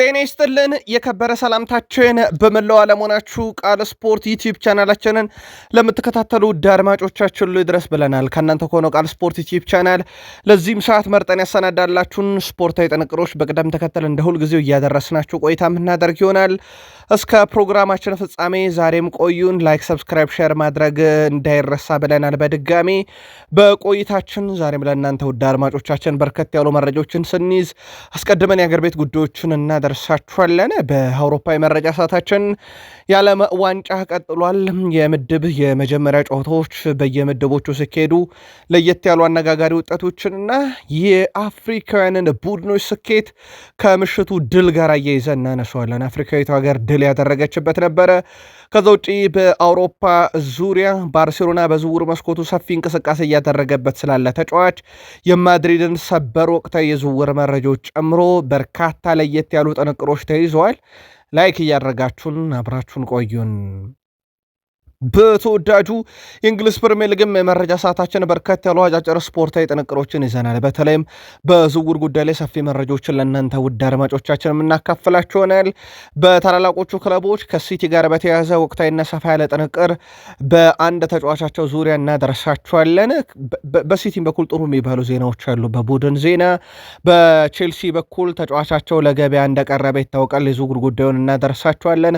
ጤና ይስጥልን የከበረ ሰላምታችን በመላው ዓለም ሆናችሁ ቃል ስፖርት ዩቲዩብ ቻናላችንን ለምትከታተሉ ውድ አድማጮቻችን ሁሉ ይድረስ ብለናል። ከእናንተ ከሆነው ቃል ስፖርት ዩቲዩብ ቻናል ለዚህም ሰዓት መርጠን ያሰናዳላችሁን ስፖርታዊ ጥንቅሮች በቅደም ተከተል እንደ ሁልጊዜው እያደረስናችሁ ቆይታ የምናደርግ ይሆናል። እስከ ፕሮግራማችን ፍጻሜ ዛሬም ቆዩን። ላይክ፣ ሰብስክራይብ፣ ሼር ማድረግ እንዳይረሳ ብለናል። በድጋሚ በቆይታችን ዛሬም ለእናንተ ውድ አድማጮቻችን በርከት ያሉ መረጃዎችን ስንይዝ አስቀድመን የአገር ቤት ጉዳዮችን እናደርሳችኋለን። በአውሮፓ የመረጃ ሰዓታችን የዓለም ዋንጫ ቀጥሏል። የምድብ የመጀመሪያ ጨዋታዎች በየምድቦቹ ሲካሄዱ ለየት ያሉ አነጋጋሪ ውጤቶችንና የአፍሪካውያንን ቡድኖች ስኬት ከምሽቱ ድል ጋር አያይዘን እናነሳዋለን። አፍሪካዊቱ ሀገር ድል ያደረገችበት ነበረ። ከዛ ውጪ በአውሮፓ ዙሪያ ባርሴሎና በዝውውር መስኮቱ ሰፊ እንቅስቃሴ እያደረገበት ስላለ ተጫዋች የማድሪድን ሰበር ወቅታዊ የዝውውር መረጃዎች ጨምሮ በርካታ ለየት ያሉ ጥንቅሮች ተይዘዋል። ላይክ እያደረጋችሁን አብራችሁን ቆዩን። በተወዳጁ የእንግሊዝ ፕሪሚየር ሊግም የመረጃ ሰዓታችን በርከት ያሉ አጫጭር ስፖርታዊ ጥንቅሮችን ይዘናል። በተለይም በዝውውር ጉዳይ ላይ ሰፊ መረጃዎችን ለእናንተ ውድ አድማጮቻችን የምናካፍላችሁ ይሆናል። በታላላቆቹ ክለቦች ከሲቲ ጋር በተያያዘ ወቅታዊና ሰፋ ያለ ጥንቅር በአንድ ተጫዋቻቸው ዙሪያ እናደርሳችኋለን። በሲቲም በኩል ጥሩ የሚባሉ ዜናዎች አሉ። በቡድን ዜና በቼልሲ በኩል ተጫዋቻቸው ለገበያ እንደቀረበ ይታወቃል። የዝውውር ጉዳዩን እናደርሳችኋለን።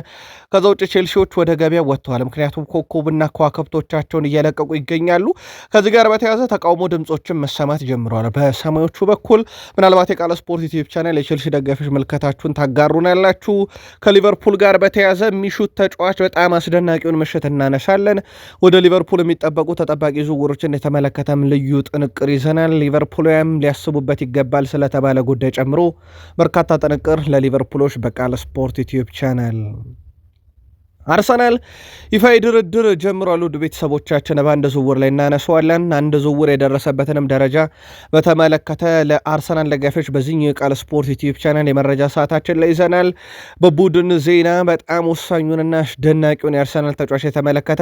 ከዛ ውጭ ቼልሲዎች ወደ ገበያ ወጥተዋል። ምክንያቱም ኮከብና ከዋክብቶቻቸውን እየለቀቁ ይገኛሉ። ከዚህ ጋር በተያያዘ ተቃውሞ ድምፆችን መሰማት ጀምረዋል። በሰማዮቹ በኩል ምናልባት የቃል ስፖርት ዩቲዩብ ቻናል የቼልሲ ደጋፊዎች ምልከታችሁን ታጋሩን ያላችሁ። ከሊቨርፑል ጋር በተያያዘ የሚሹት ተጫዋች በጣም አስደናቂውን ምሽት እናነሳለን። ወደ ሊቨርፑል የሚጠበቁ ተጠባቂ ዝውውሮችን የተመለከተም ልዩ ጥንቅር ይዘናል። ሊቨርፑልያም ሊያስቡበት ይገባል ስለተባለ ጉዳይ ጨምሮ በርካታ ጥንቅር ለሊቨርፑሎች በቃል ስፖርት ዩቲዩብ ቻናል። አርሰናል ይፋዊ ድርድር ጀምሯል። ውድ ቤተሰቦቻችን በአንድ ዝውውር ላይ እናነሳዋለን። አንድ ዝውውር የደረሰበትንም ደረጃ በተመለከተ ለአርሰናል ደጋፊዎች በዚህኛው የቃል ስፖርት ዩቲዩብ ቻናል የመረጃ ሰዓታችን ላይ ይዘናል። በቡድን ዜና በጣም ወሳኙንና አስደናቂውን የአርሰናል ተጫዋች የተመለከተ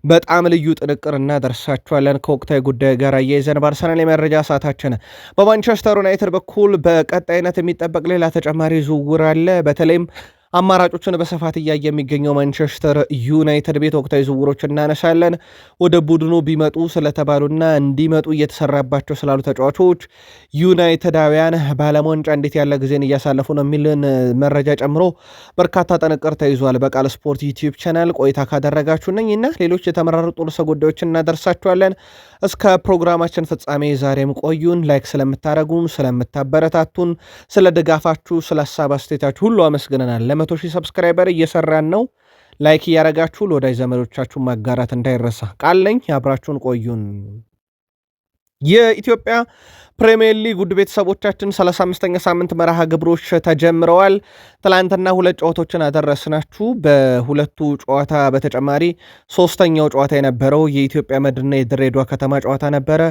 በጣም ልዩ ጥንቅር እናደርሳችኋለን። ከወቅታዊ ጉዳይ ጋር አያይዘን በአርሰናል የመረጃ ሰዓታችን በማንቸስተር ዩናይትድ በኩል በቀጣይነት የሚጠበቅ ሌላ ተጨማሪ ዝውውር አለ። በተለይም አማራጮችን በስፋት እያየ የሚገኘው ማንቸስተር ዩናይትድ ቤት ወቅታዊ ዝውውሮች እናነሳለን። ወደ ቡድኑ ቢመጡ ስለተባሉና እንዲመጡ እየተሰራባቸው ስላሉ ተጫዋቾች ዩናይትዳውያን በዓለም ዋንጫ እንዴት ያለ ጊዜን እያሳለፉ ነው የሚልን መረጃ ጨምሮ በርካታ ጥንቅር ተይዟል። በቃል ስፖርት ዩቲዩብ ቻናል ቆይታ ካደረጋችሁ እነኝና ሌሎች የተመራረጡ ርዕሰ ጉዳዮችን እናደርሳችኋለን። እስከ ፕሮግራማችን ፍጻሜ ዛሬም ቆዩን። ላይክ ስለምታደረጉን፣ ስለምታበረታቱን፣ ስለ ድጋፋችሁ፣ ስለ ሀሳብ አስተያየታችሁ ሁሉ አመስግነናል። 100,000 ሰብስክራይበር እየሰራን ነው። ላይክ እያረጋችሁ ለወዳጅ ዘመዶቻችሁ ማጋራት እንዳይረሳ። ቃል ነኝ። አብራችሁን ቆዩን። የኢትዮጵያ ፕሪሚየር ሊግ ውድ ቤተሰቦቻችን 35ኛ ሳምንት መርሃ ግብሮች ተጀምረዋል። ትላንትና ሁለት ጨዋታዎችን አደረስናችሁ። በሁለቱ ጨዋታ በተጨማሪ ሶስተኛው ጨዋታ የነበረው የኢትዮጵያ መድንና የድሬዳዋ ከተማ ጨዋታ ነበረ።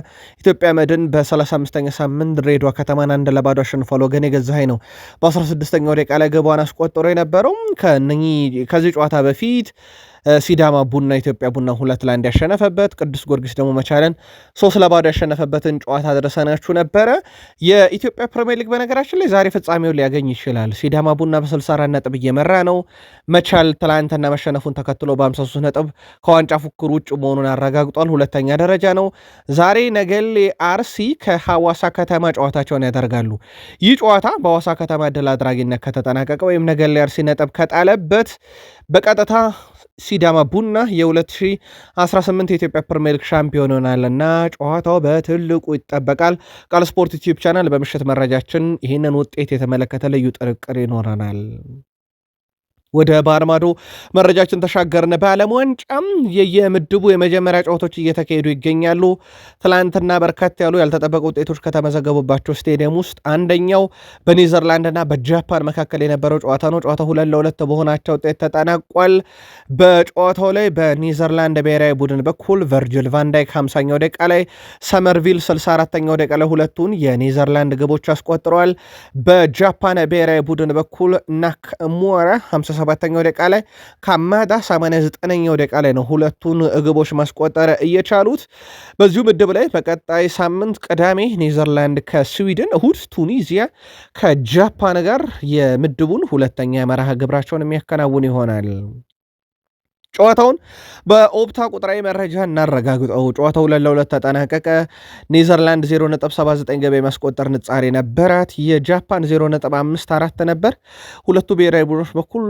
ኢትዮጵያ መድን በ35ኛ ሳምንት ድሬዳዋ ከተማን 1-0 አሸንፏል። ወገን የገዛኸኝ ነው በ16ኛው ደቂቃ ላይ ግቧን አስቆጥሮ የነበረው። ከዚህ ጨዋታ በፊት ሲዳማ ቡና ኢትዮጵያ ቡና 2-1 ያሸነፈበት፣ ቅዱስ ጊዮርጊስ ደግሞ መቻልን 3-0 ያሸነፈበትን ጨዋታ አድርሰናችሁ ነበረ። የኢትዮጵያ ፕሪሚየር ሊግ በነገራችን ላይ ዛሬ ፍጻሜውን ሊያገኝ ይችላል። ሲዳማ ቡና በ64 ነጥብ እየመራ ነው። መቻል ትላንትና መሸነፉን ተከትሎ በ53 ነጥብ ከዋንጫ ፉክር ውጭ መሆኑን አረጋግጧል። ሁለተኛ ደረጃ ነው። ዛሬ ነገሌ አርሲ ከሐዋሳ ከተማ ጨዋታቸውን ያደርጋሉ። ይህ ጨዋታ በሐዋሳ ከተማ ድል አድራጊነት ከተጠናቀቀ ወይም ነገሌ አርሲ ነጥብ ከጣለበት በቀጥታ ሲዳማ ቡና የ2018 የኢትዮጵያ ፕሪሚየር ሊግ ሻምፒዮን ይሆናልና ጨዋታው በትልቁ ይጠበቃል። ቃል ስፖርት ዩቲዩብ ቻናል በምሽት መረጃችን ይህንን ውጤት የተመለከተ ልዩ ጥንቅር ይኖረናል። ወደ ባህር ማዶ መረጃችን ተሻገርን። በዓለም ዋንጫም የምድቡ የመጀመሪያ ጨዋታዎች እየተካሄዱ ይገኛሉ። ትላንትና በርከት ያሉ ያልተጠበቁ ውጤቶች ከተመዘገቡባቸው ስቴዲየም ውስጥ አንደኛው በኔዘርላንድና በጃፓን መካከል የነበረው ጨዋታ ነው። ጨዋታው 2-2 በሆናቸው ውጤት ተጠናቋል። በጨዋታው ላይ በኔዘርላንድ ብሔራዊ ቡድን በኩል ቨርጅል ቫንዳይክ 50ኛው ደቂቃ ላይ፣ ሰመርቪል 64ኛው ደቂቃ ላይ ሁለቱን የኔዘርላንድ ግቦች አስቆጥረዋል። በጃፓን ብሔራዊ ቡድን በኩል ናካሙራ 67ኛው ደቂቃ ላይ ካማዳ 89ኛው ደቂቃ ላይ ነው ሁለቱን ግቦች ማስቆጠር እየቻሉት። በዚሁ ምድብ ላይ በቀጣይ ሳምንት ቅዳሜ ኔዘርላንድ ከስዊድን፣ እሁድ ቱኒዚያ ከጃፓን ጋር የምድቡን ሁለተኛ መርሃ ግብራቸውን የሚያከናውን ይሆናል። ጨዋታውን በኦፕታ ቁጥራዊ መረጃ እናረጋግጠው። ጨዋታው 2-2 ተጠናቀቀ። ኔዘርላንድ 0.79 ገቢ ማስቆጠር ንጻሬ ነበራት። የጃፓን 0.54 ነበር። ሁለቱ ብሔራዊ ቡድኖች በኩል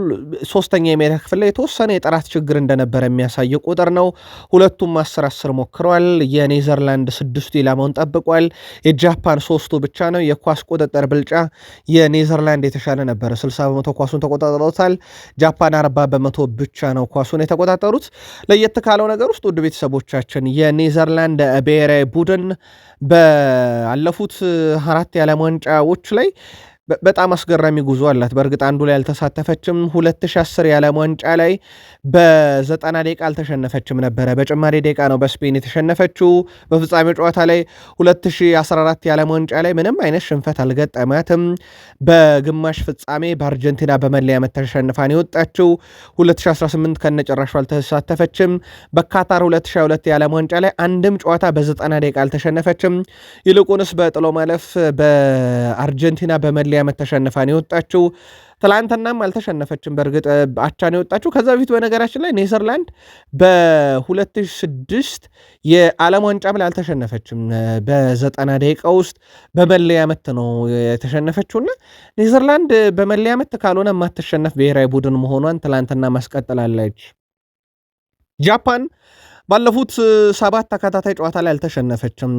ሶስተኛ የሜዳ ክፍል ላይ የተወሰነ የጥራት ችግር እንደነበረ የሚያሳይ ቁጥር ነው። ሁለቱም 10-10 ሞክረዋል። የኔዘርላንድ 6ቱ ኢላማውን ጠብቋል። የጃፓን 3ቱ ብቻ ነው። የኳስ ቁጥጥር ብልጫ የኔዘርላንድ የተሻለ ነበረ። 60 በመቶ ኳሱን ተቆጣጥረውታል። ጃፓን 40 በመቶ ብቻ ነው ኳሱን የተቆጣጠሩት። ለየት ካለው ነገር ውስጥ ውድ ቤተሰቦቻችን የኔዘርላንድ ብሔራዊ ቡድን ባለፉት 4 የዓለም ዋንጫዎች ላይ በጣም አስገራሚ ጉዞ አላት። በእርግጥ አንዱ ላይ አልተሳተፈችም። 2010 የዓለም ዋንጫ ላይ በ90 ደቂቃ አልተሸነፈችም ነበረ። በጭማሪ ደቂቃ ነው በስፔን የተሸነፈችው። በፍጻሜው ጨዋታ ላይ 2014 የዓለም ዋንጫ ላይ ምንም አይነት ሽንፈት አልገጠማትም። በግማሽ ፍጻሜ በአርጀንቲና በመለያ ምት ተሸንፋን የወጣችው። 2018 ከነጨራሹ አልተሳተፈችም። በካታር 2022 የዓለም ዋንጫ ላይ አንድም ጨዋታ በ90 ደቂቃ አልተሸነፈችም። ይልቁንስ በጥሎ ማለፍ በአርጀንቲና በመለያ ምት ተሸንፋን የወጣችው። ትላንትናም አልተሸነፈችም። በእርግጥ አቻን የወጣችው። ከዛ በፊት በነገራችን ላይ ኔዘርላንድ በ2006 የዓለም ዋንጫም ላይ አልተሸነፈችም። በ90 ደቂቃ ውስጥ በመለያ ምት ነው የተሸነፈችውና ኔዘርላንድ በመለያ ምት ካልሆነ የማትሸነፍ ብሔራዊ ቡድን መሆኗን ትላንትና ማስቀጥላለች። ጃፓን ባለፉት 7 ተከታታይ ጨዋታ ላይ አልተሸነፈችም።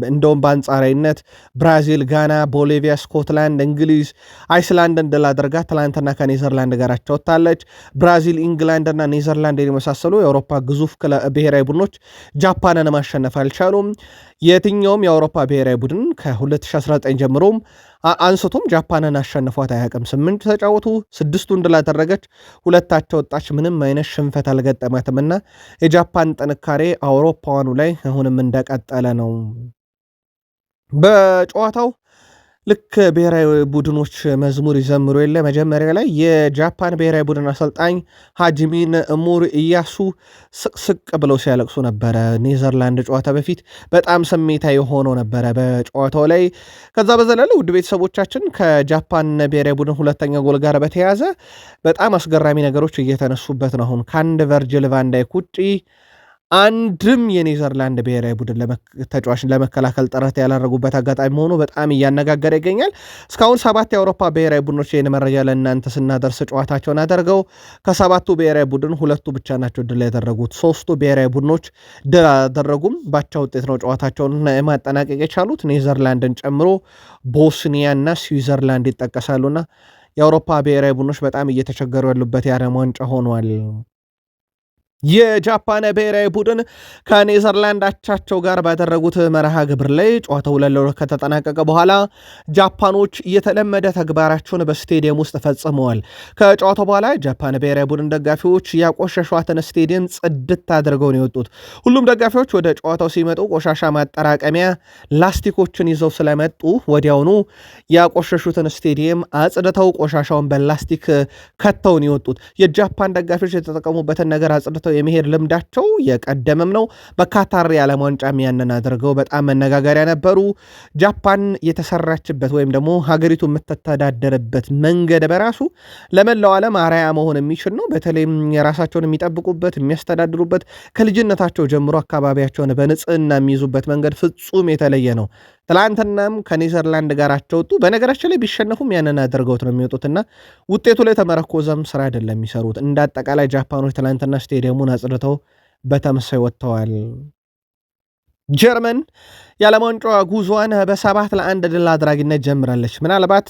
እንደውም በአንጻራዊነት ብራዚል፣ ጋና፣ ቦሊቪያ፣ ስኮትላንድ፣ እንግሊዝ፣ አይስላንድን ድል አድርጋ ትላንትና ከኔዘርላንድ ጋር አቻ ወጥታለች። ብራዚል፣ ኢንግላንድና ኔዘርላንድ የመሳሰሉ የአውሮፓ ግዙፍ ብሔራዊ ቡድኖች ጃፓንን ማሸነፍ አልቻሉም። የትኛውም የአውሮፓ ብሔራዊ ቡድን ከ2019 ጀምሮም አንስቶም ጃፓንን አሸንፏት አያውቅም። 8 ተጫወቱ፣ 6ቱን ድል አደረገች፣ 2 ወጣች። ምንም አይነት ሽንፈት አልገጠማትምና የጃፓን ጥንካሬ አውሮፓውያኑ ላይ አሁንም እንደቀጠለ ነው። በጨዋታው ልክ ብሔራዊ ቡድኖች መዝሙር ይዘምሩ የለ መጀመሪያ ላይ የጃፓን ብሔራዊ ቡድን አሰልጣኝ ሃጂሚን ሙር ኢያሱ ስቅስቅ ብለው ሲያለቅሱ ነበረ። ኔዘርላንድ ጨዋታ በፊት በጣም ስሜታዊ ሆነው ነበረ በጨዋታው ላይ። ከዛ በዘለለ ውድ ቤተሰቦቻችን ከጃፓን ብሔራዊ ቡድን ሁለተኛ ጎል ጋር በተያያዘ በጣም አስገራሚ ነገሮች እየተነሱበት ነው። አሁን ከአንድ ቨርጅል ቫን ዳይክ ውጪ አንድም የኔዘርላንድ ብሔራዊ ቡድን ተጫዋችን ለመከላከል ጥረት ያላረጉበት አጋጣሚ መሆኑ በጣም እያነጋገረ ይገኛል። እስካሁን 7 የአውሮፓ ብሔራዊ ቡድኖች ይህን መረጃ ለእናንተ ስናደርስ ጨዋታቸውን አደርገው ከ7ቱ ብሔራዊ ቡድን 2ቱ ብቻ ናቸው ድል ያደረጉት። 3ቱ ብሔራዊ ቡድኖች ድል አላደረጉም። ባቻ ውጤት ነው ጨዋታቸውን ማጠናቀቅ የቻሉት። ኔዘርላንድን ጨምሮ ቦስኒያ እና ስዊዘርላንድ ይጠቀሳሉና የአውሮፓ ብሔራዊ ቡድኖች በጣም እየተቸገሩ ያሉበት የዓለም ዋንጫ ሆኗል። የጃፓን ብሔራዊ ቡድን ከኔዘርላንድ አቻቸው ጋር ባደረጉት መርሃ ግብር ላይ ጨዋታው 2-2 ከተጠናቀቀ በኋላ ጃፓኖች የተለመደ ተግባራቸውን በስቴዲየም ውስጥ ፈጽመዋል። ከጨዋታው በኋላ ጃፓን ብሔራዊ ቡድን ደጋፊዎች ያቆሸሿትን ስቴዲየም ጽድት አድርገው ነው የወጡት። ሁሉም ደጋፊዎች ወደ ጨዋታው ሲመጡ ቆሻሻ ማጠራቀሚያ ላስቲኮችን ይዘው ስለመጡ ወዲያውኑ ያቆሸሹትን ስቴዲየም አጽድተው ቆሻሻውን በላስቲክ ከተው ነው የወጡት። የጃፓን ደጋፊዎች የተጠቀሙበትን ነገር አጽድተው የመሄድ ልምዳቸው የቀደመም ነው። በካታር የዓለም ዋንጫ ያንን አድርገው በጣም መነጋገሪያ ነበሩ። ጃፓን የተሰራችበት ወይም ደግሞ ሀገሪቱ የምትተዳደርበት መንገድ በራሱ ለመላው ዓለም አርአያ መሆን የሚችል ነው። በተለይም የራሳቸውን የሚጠብቁበት የሚያስተዳድሩበት፣ ከልጅነታቸው ጀምሮ አካባቢያቸውን በንጽህና የሚይዙበት መንገድ ፍጹም የተለየ ነው። ትላንትናም ከኔዘርላንድ ጋር አቸውጡ። በነገራችን ላይ ቢሸነፉም ያንን አድርገውት ነው የሚወጡትና ውጤቱ ላይ ተመረኮዘም ስራ አይደለም የሚሰሩት። እንደ አጠቃላይ ጃፓኖች ትላንትና ስቴዲየሙን አጽድተው በተመሳይ ወጥተዋል። ጀርመን የዓለም ዋንጫ ጉዞዋን በ7-1 ድል አድራጊነት ጀምራለች። ምናልባት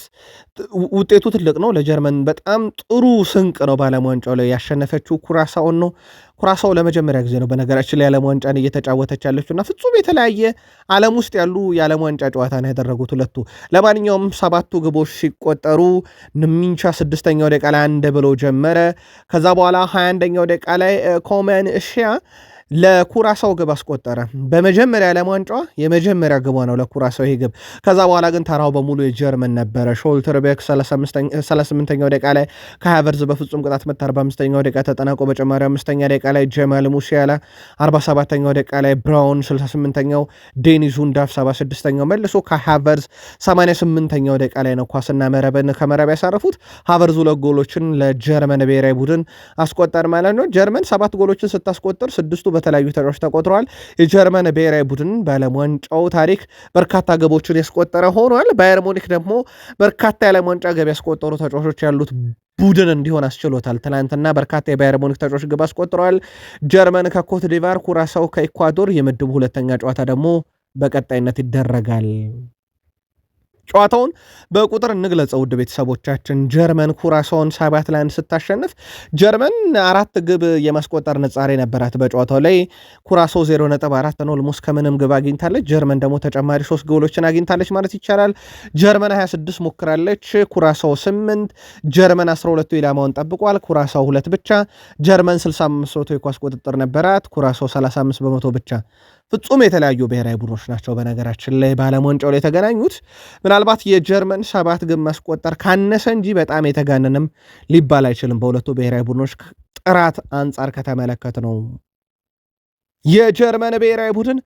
ውጤቱ ትልቅ ነው ለጀርመን፣ በጣም ጥሩ ስንቅ ነው። በዓለም ዋንጫው ላይ ያሸነፈችው ኩራሳውን ነው። ኩራሳው ለመጀመሪያ ጊዜ ነው በነገራችን ላይ የዓለም ዋንጫን እየተጫወተች ያለችው እና ፍጹም የተለያየ ዓለም ውስጥ ያሉ የዓለም ዋንጫ ጨዋታን ያደረጉት ሁለቱ። ለማንኛውም 7ቱ ግቦች ሲቆጠሩ ንሚንቻ 6ኛው ደቂቃ ላይ 1 ብሎ ጀመረ። ከዛ በኋላ 21ኛው ደቂቃ ላይ ኮመን እሺያ ለኩራሳው ግብ አስቆጠረ። በመጀመሪያ ዓለም ዋንጫዋ የመጀመሪያ ግቧ ነው ለኩራሳው ይሄ ግብ። ከዛ በኋላ ግን ተራው በሙሉ የጀርመን ነበረ። ሾልተርቤክ 38ኛው ደቂቃ ላይ ከሃቨርዝ በፍጹም ቅጣት ምት 45ኛው ደቂቃ ተጠናቆ በጨማሪ 5ኛ ደቂቃ ላይ ጀማል ሙሲያላ 47ኛው ደቂቃ ላይ ብራውን 68ኛው ዴኒስ ኡንዳፍ 76ኛው መልሶ ከሃቨርዝ 88ኛው ደቂቃ ላይ ነው ኳስና መረብን ከመረብ ያሳረፉት። ሃቨርዝ ሁለት ጎሎችን ለጀርመን ብሔራዊ ቡድን አስቆጠር ማለት ነው። ጀርመን 7 ጎሎችን ስታስቆጥር 6ቱ በተለያዩ ተጫዋቾች ተቆጥረዋል። የጀርመን ብሔራዊ ቡድን በዓለም ዋንጫው ታሪክ በርካታ ግቦችን ያስቆጠረ ሆኗል። ባየር ሙኒክ ደግሞ በርካታ የዓለም ዋንጫ ግብ ያስቆጠሩ ተጫዋቾች ያሉት ቡድን እንዲሆን አስችሎታል። ትናንትና በርካታ የባየር ሙኒክ ተጫዋቾች ግብ አስቆጥረዋል። ጀርመን ከኮት ዲቫር፣ ኩራሳው ከኢኳዶር፣ የምድቡ ሁለተኛ ጨዋታ ደግሞ በቀጣይነት ይደረጋል። ጨዋታውን በቁጥር እንግለጸው ውድ ቤተሰቦቻችን። ጀርመን ኩራሳውን 7-1 ስታሸንፍ ጀርመን 4 ግብ የማስቆጠር ንጻሬ ነበራት በጨዋታው ላይ። ኩራሳው 0.4 ነው፣ ኦልሞስት ከምንም ግብ አግኝታለች። ጀርመን ደግሞ ተጨማሪ 3 ጎሎችን አግኝታለች ማለት ይቻላል። ጀርመን 26 ሞክራለች፣ ኩራሳው 8። ጀርመን 12ቱ ኢላማውን ጠብቋል፣ ኩራሳው 2 ብቻ። ጀርመን 65% የኳስ ቁጥጥር ነበራት፣ ኩራሳው 35% ብቻ። ፍጹም የተለያዩ ብሔራዊ ቡድኖች ናቸው በነገራችን ላይ በዓለም ዋንጫው ላይ የተገናኙት። ምናልባት የጀርመን 7 ግብ ማስቆጠር ካነሰ እንጂ በጣም የተጋነንም ሊባል አይችልም። በሁለቱ ብሔራዊ ቡድኖች ጥራት አንጻር ከተመለከት ነው። የጀርመን ብሔራዊ ቡድን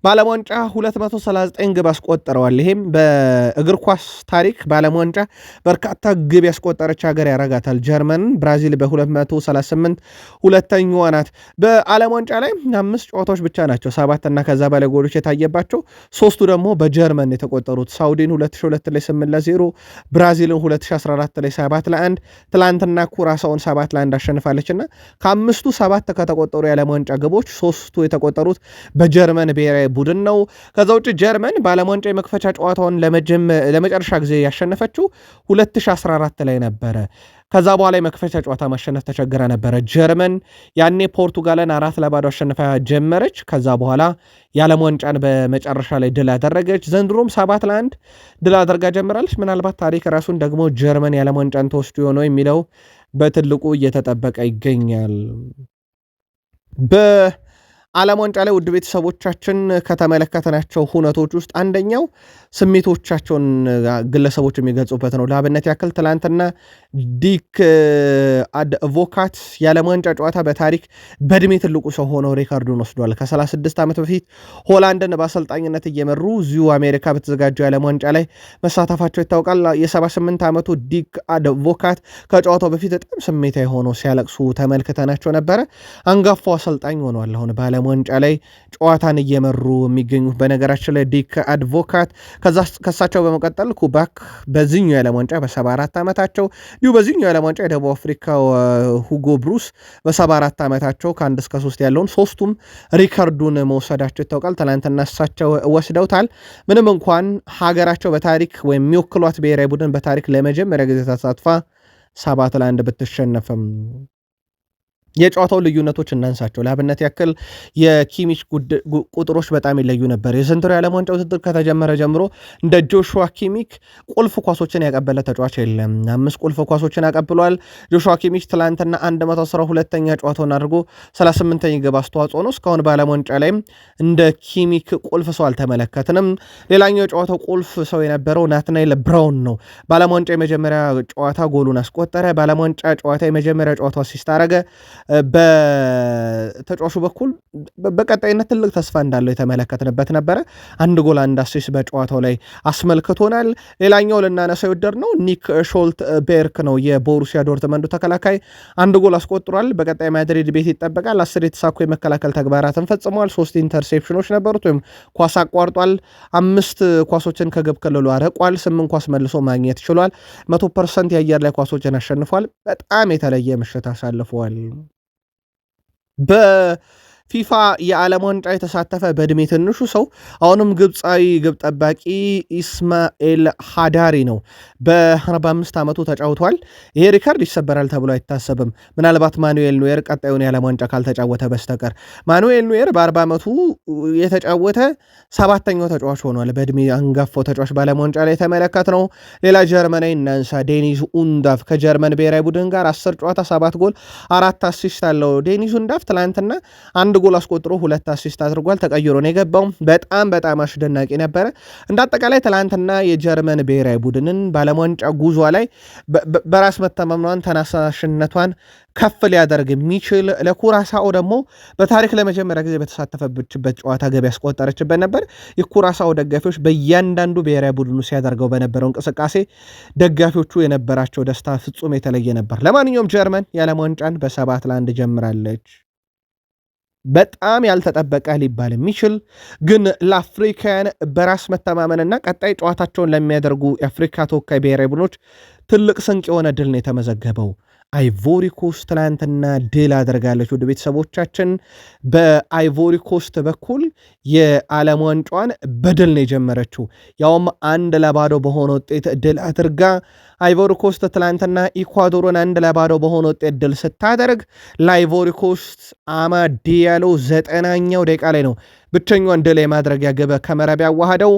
በዓለም ዋንጫ 239 ግብ አስቆጥረዋል። ይሄም በእግር ኳስ ታሪክ በዓለም ዋንጫ በርካታ ግብ ያስቆጠረች ሀገር ያረጋታል ጀርመን። ብራዚል በ238 ሁለተኛዋ ናት። በዓለም ዋንጫ ላይ 5 ጨዋታዎች ብቻ ናቸው 7 እና ከዛ በላይ ጎሎች የታየባቸው፣ 3ቱ ደግሞ በጀርመን የተቆጠሩት። ሳውዲን 2002 ላይ 8-0፣ ብራዚልን 2014 ላይ 7-1፣ ትላንትና ኩራሳውን 7-1 አሸንፋለች እና ከ5ቱ 7 ከተቆጠሩ የዓለም ዋንጫ ግቦች 3ቱ የተቆጠሩት በጀርመን ብሔራዊ ቡድን ነው። ከዛ ውጭ ጀርመን በዓለም ዋንጫ የመክፈቻ ጨዋታውን ለመጨረሻ ጊዜ ያሸነፈችው 2014 ላይ ነበረ። ከዛ በኋላ የመክፈቻ ጨዋታ ማሸነፍ ተቸግራ ነበረ ጀርመን። ያኔ ፖርቱጋልን 4-0 አሸንፋ ጀመረች። ከዛ በኋላ የዓለም ዋንጫን በመጨረሻ ላይ ድል አደረገች። ዘንድሮም 7-1 ድል አድርጋ ጀምራለች። ምናልባት ታሪክ ራሱን ደግሞ ጀርመን የዓለም ዋንጫን ተወስዶ የሆነው የሚለው በትልቁ እየተጠበቀ ይገኛል። ዓለም ዋንጫ ላይ ውድ ቤተሰቦቻችን ከተመለከተናቸው ሁነቶች ውስጥ አንደኛው ስሜቶቻቸውን ግለሰቦች የሚገልጹበት ነው። ለአብነት ያክል ትላንትና ዲክ አድቮካት የዓለም ዋንጫ ጨዋታ በታሪክ በእድሜ ትልቁ ሰው ሆነው ሪካርዱን ወስዷል። ከ36 ዓመት በፊት ሆላንድን በአሰልጣኝነት እየመሩ እዚሁ አሜሪካ በተዘጋጀው የዓለም ዋንጫ ላይ መሳተፋቸው ይታወቃል። የ78 ዓመቱ ዲክ አድቮካት ከጨዋታው በፊት በጣም ስሜታዊ ሆነው ሲያለቅሱ ተመልክተናቸው ነበረ። አንጋፋው አሰልጣኝ ሆነዋል አሁን በዓለም ዋንጫ ላይ ጨዋታን እየመሩ የሚገኙት። በነገራችን ላይ ዲክ አድቮካት ከሳቸው በመቀጠል ኩባክ በዚህኛው የዓለም ዋንጫ በ74 ዓመታቸው፣ እንዲሁ በዚህኛው የዓለም ዋንጫ የደቡብ አፍሪካ ሁጎ ብሩስ በ74 ዓመታቸው ከ1 እስከ 3 ያለውን 3ቱም ሪከርዱን መውሰዳቸው ይታወቃል። ትናንትና እሳቸው ወስደውታል። ምንም እንኳን ሀገራቸው በታሪክ ወይም የሚወክሏት ብሔራዊ ቡድን በታሪክ ለመጀመሪያ ጊዜ ተሳትፋ 7-1 ብትሸነፍም የጨዋታው ልዩነቶች እናንሳቸው። ለአብነት ያክል የኪሚች ቁጥሮች በጣም ይለዩ ነበር። የዘንድሮ የዓለም ዋንጫ ውድድር ከተጀመረ ጀምሮ እንደ ጆሹዋ ኪሚክ ቁልፍ ኳሶችን ያቀበለ ተጫዋች የለም። 5 ቁልፍ ኳሶችን አቀብሏል። ጆሹዋ ኪሚች ትላንትና 112ኛ ጨዋታውን አድርጎ 38ኛ ግብ አስተዋጽኦ ነው። እስካሁን በዓለም ዋንጫ ላይም እንደ ኪሚክ ቁልፍ ሰው አልተመለከትንም። ሌላኛው የጨዋታው ቁልፍ ሰው የነበረው ናትናኤል ብራውን ነው። በዓለም ዋንጫ የመጀመሪያ ጨዋታ ጎሉን አስቆጠረ። በዓለም ዋንጫ ጨዋታ የመጀመሪያ ጨዋታ አሲስት አረገ። በተጫዋቹ በኩል በቀጣይነት ትልቅ ተስፋ እንዳለው የተመለከትንበት ነበረ። 1 ጎል 1 አሲስት በጨዋታው ላይ አስመልክቶናል። ሌላኛው ልናነሳው የወደድ ነው ኒክ ሾልት ቤርክ ነው። የቦሩሲያ ዶርትመንዱ ተከላካይ 1 ጎል አስቆጥሯል። በቀጣይ ማድሪድ ቤት ይጠበቃል። 10 የተሳኩ የመከላከል ተግባራትን ፈጽሟል። 3 ኢንተርሴፕሽኖች ነበሩት ወይም ኳስ አቋርጧል። 5 ኳሶችን ከግብ ክልሉ አርቋል። 8 ኳስ መልሶ ማግኘት ችሏል። 100% የአየር ላይ ኳሶችን አሸንፏል። በጣም የተለየ ምሽት አሳልፈዋል። በፊፋ የዓለም ዋንጫ የተሳተፈ በዕድሜ ትንሹ ሰው አሁንም ግብፃዊ ግብ ጠባቂ ኢስማኤል ሃዳሪ ነው። በ45 ዓመቱ ተጫውቷል። ይሄ ሪካርድ ይሰበራል ተብሎ አይታሰብም፣ ምናልባት ማኑኤል ኖየር ቀጣዩን የዓለም ዋንጫ ካልተጫወተ በስተቀር። ማኑኤል ኖየር በ40 ዓመቱ የተጫወተ 7ኛው ተጫዋች ሆኗል። በዕድሜ አንጋፋው ተጫዋች በዓለም ዋንጫ ላይ የተመለከት ነው። ሌላ ጀርመናዊ እናንሳ። ዴኒስ ኡንዳፍ ከጀርመን ብሔራዊ ቡድን ጋር 10 ጨዋታ 7 ጎል 4 አሲስት አለው። ዴኒስ ኡንዳፍ ትላንትና 1 ጎል አስቆጥሮ 2 አሲስት አድርጓል። ተቀይሮ ነው የገባው። በጣም አስደናቂ ነበረ። እንዳጠቃላይ ትላንትና የጀርመን ብሔራዊ ቡድንን በዓለም ዋንጫ ጉዟ ላይ በራስ መተማመኗን ተነሳሽነቷን ከፍ ሊያደርግ የሚችል ለኩራሳኦ ደግሞ በታሪክ ለመጀመሪያ ጊዜ በተሳተፈችበት ጨዋታ ገቢ ያስቆጠረችበት ነበር። የኩራሳኦ ደጋፊዎች በእያንዳንዱ ብሔራዊ ቡድኑ ሲያደርገው በነበረው እንቅስቃሴ ደጋፊዎቹ የነበራቸው ደስታ ፍጹም የተለየ ነበር። ለማንኛውም ጀርመን የዓለም ዋንጫን በ7-1 ጀምራለች። በጣም ያልተጠበቀ ሊባል የሚችል ግን ለአፍሪካውያን በራስ መተማመንና ቀጣይ ጨዋታቸውን ለሚያደርጉ የአፍሪካ ተወካይ ብሔራዊ ቡድኖች ትልቅ ስንቅ የሆነ ድል ነው የተመዘገበው። አይቮሪ ኮስት ትላንትና ድል አድርጋለች። ወደ ቤተሰቦቻችን በአይቮሪ ኮስት በኩል የዓለም ዋንጫዋን በድል ነው የጀመረችው። ያውም 1-0 በሆነ ውጤት ድል አድርጋ አይቮሪ ኮስት ትላንትና ኢኳዶርን 1-0 በሆነ ውጤት ድል ስታደርግ ለአይቮሪ ኮስት አማድ ዲያሎ 90ኛው ደቂቃ ላይ ነው ብቸኛዋን ድል የማድረጊያ ግብ ከመረብ ያዋሃደው።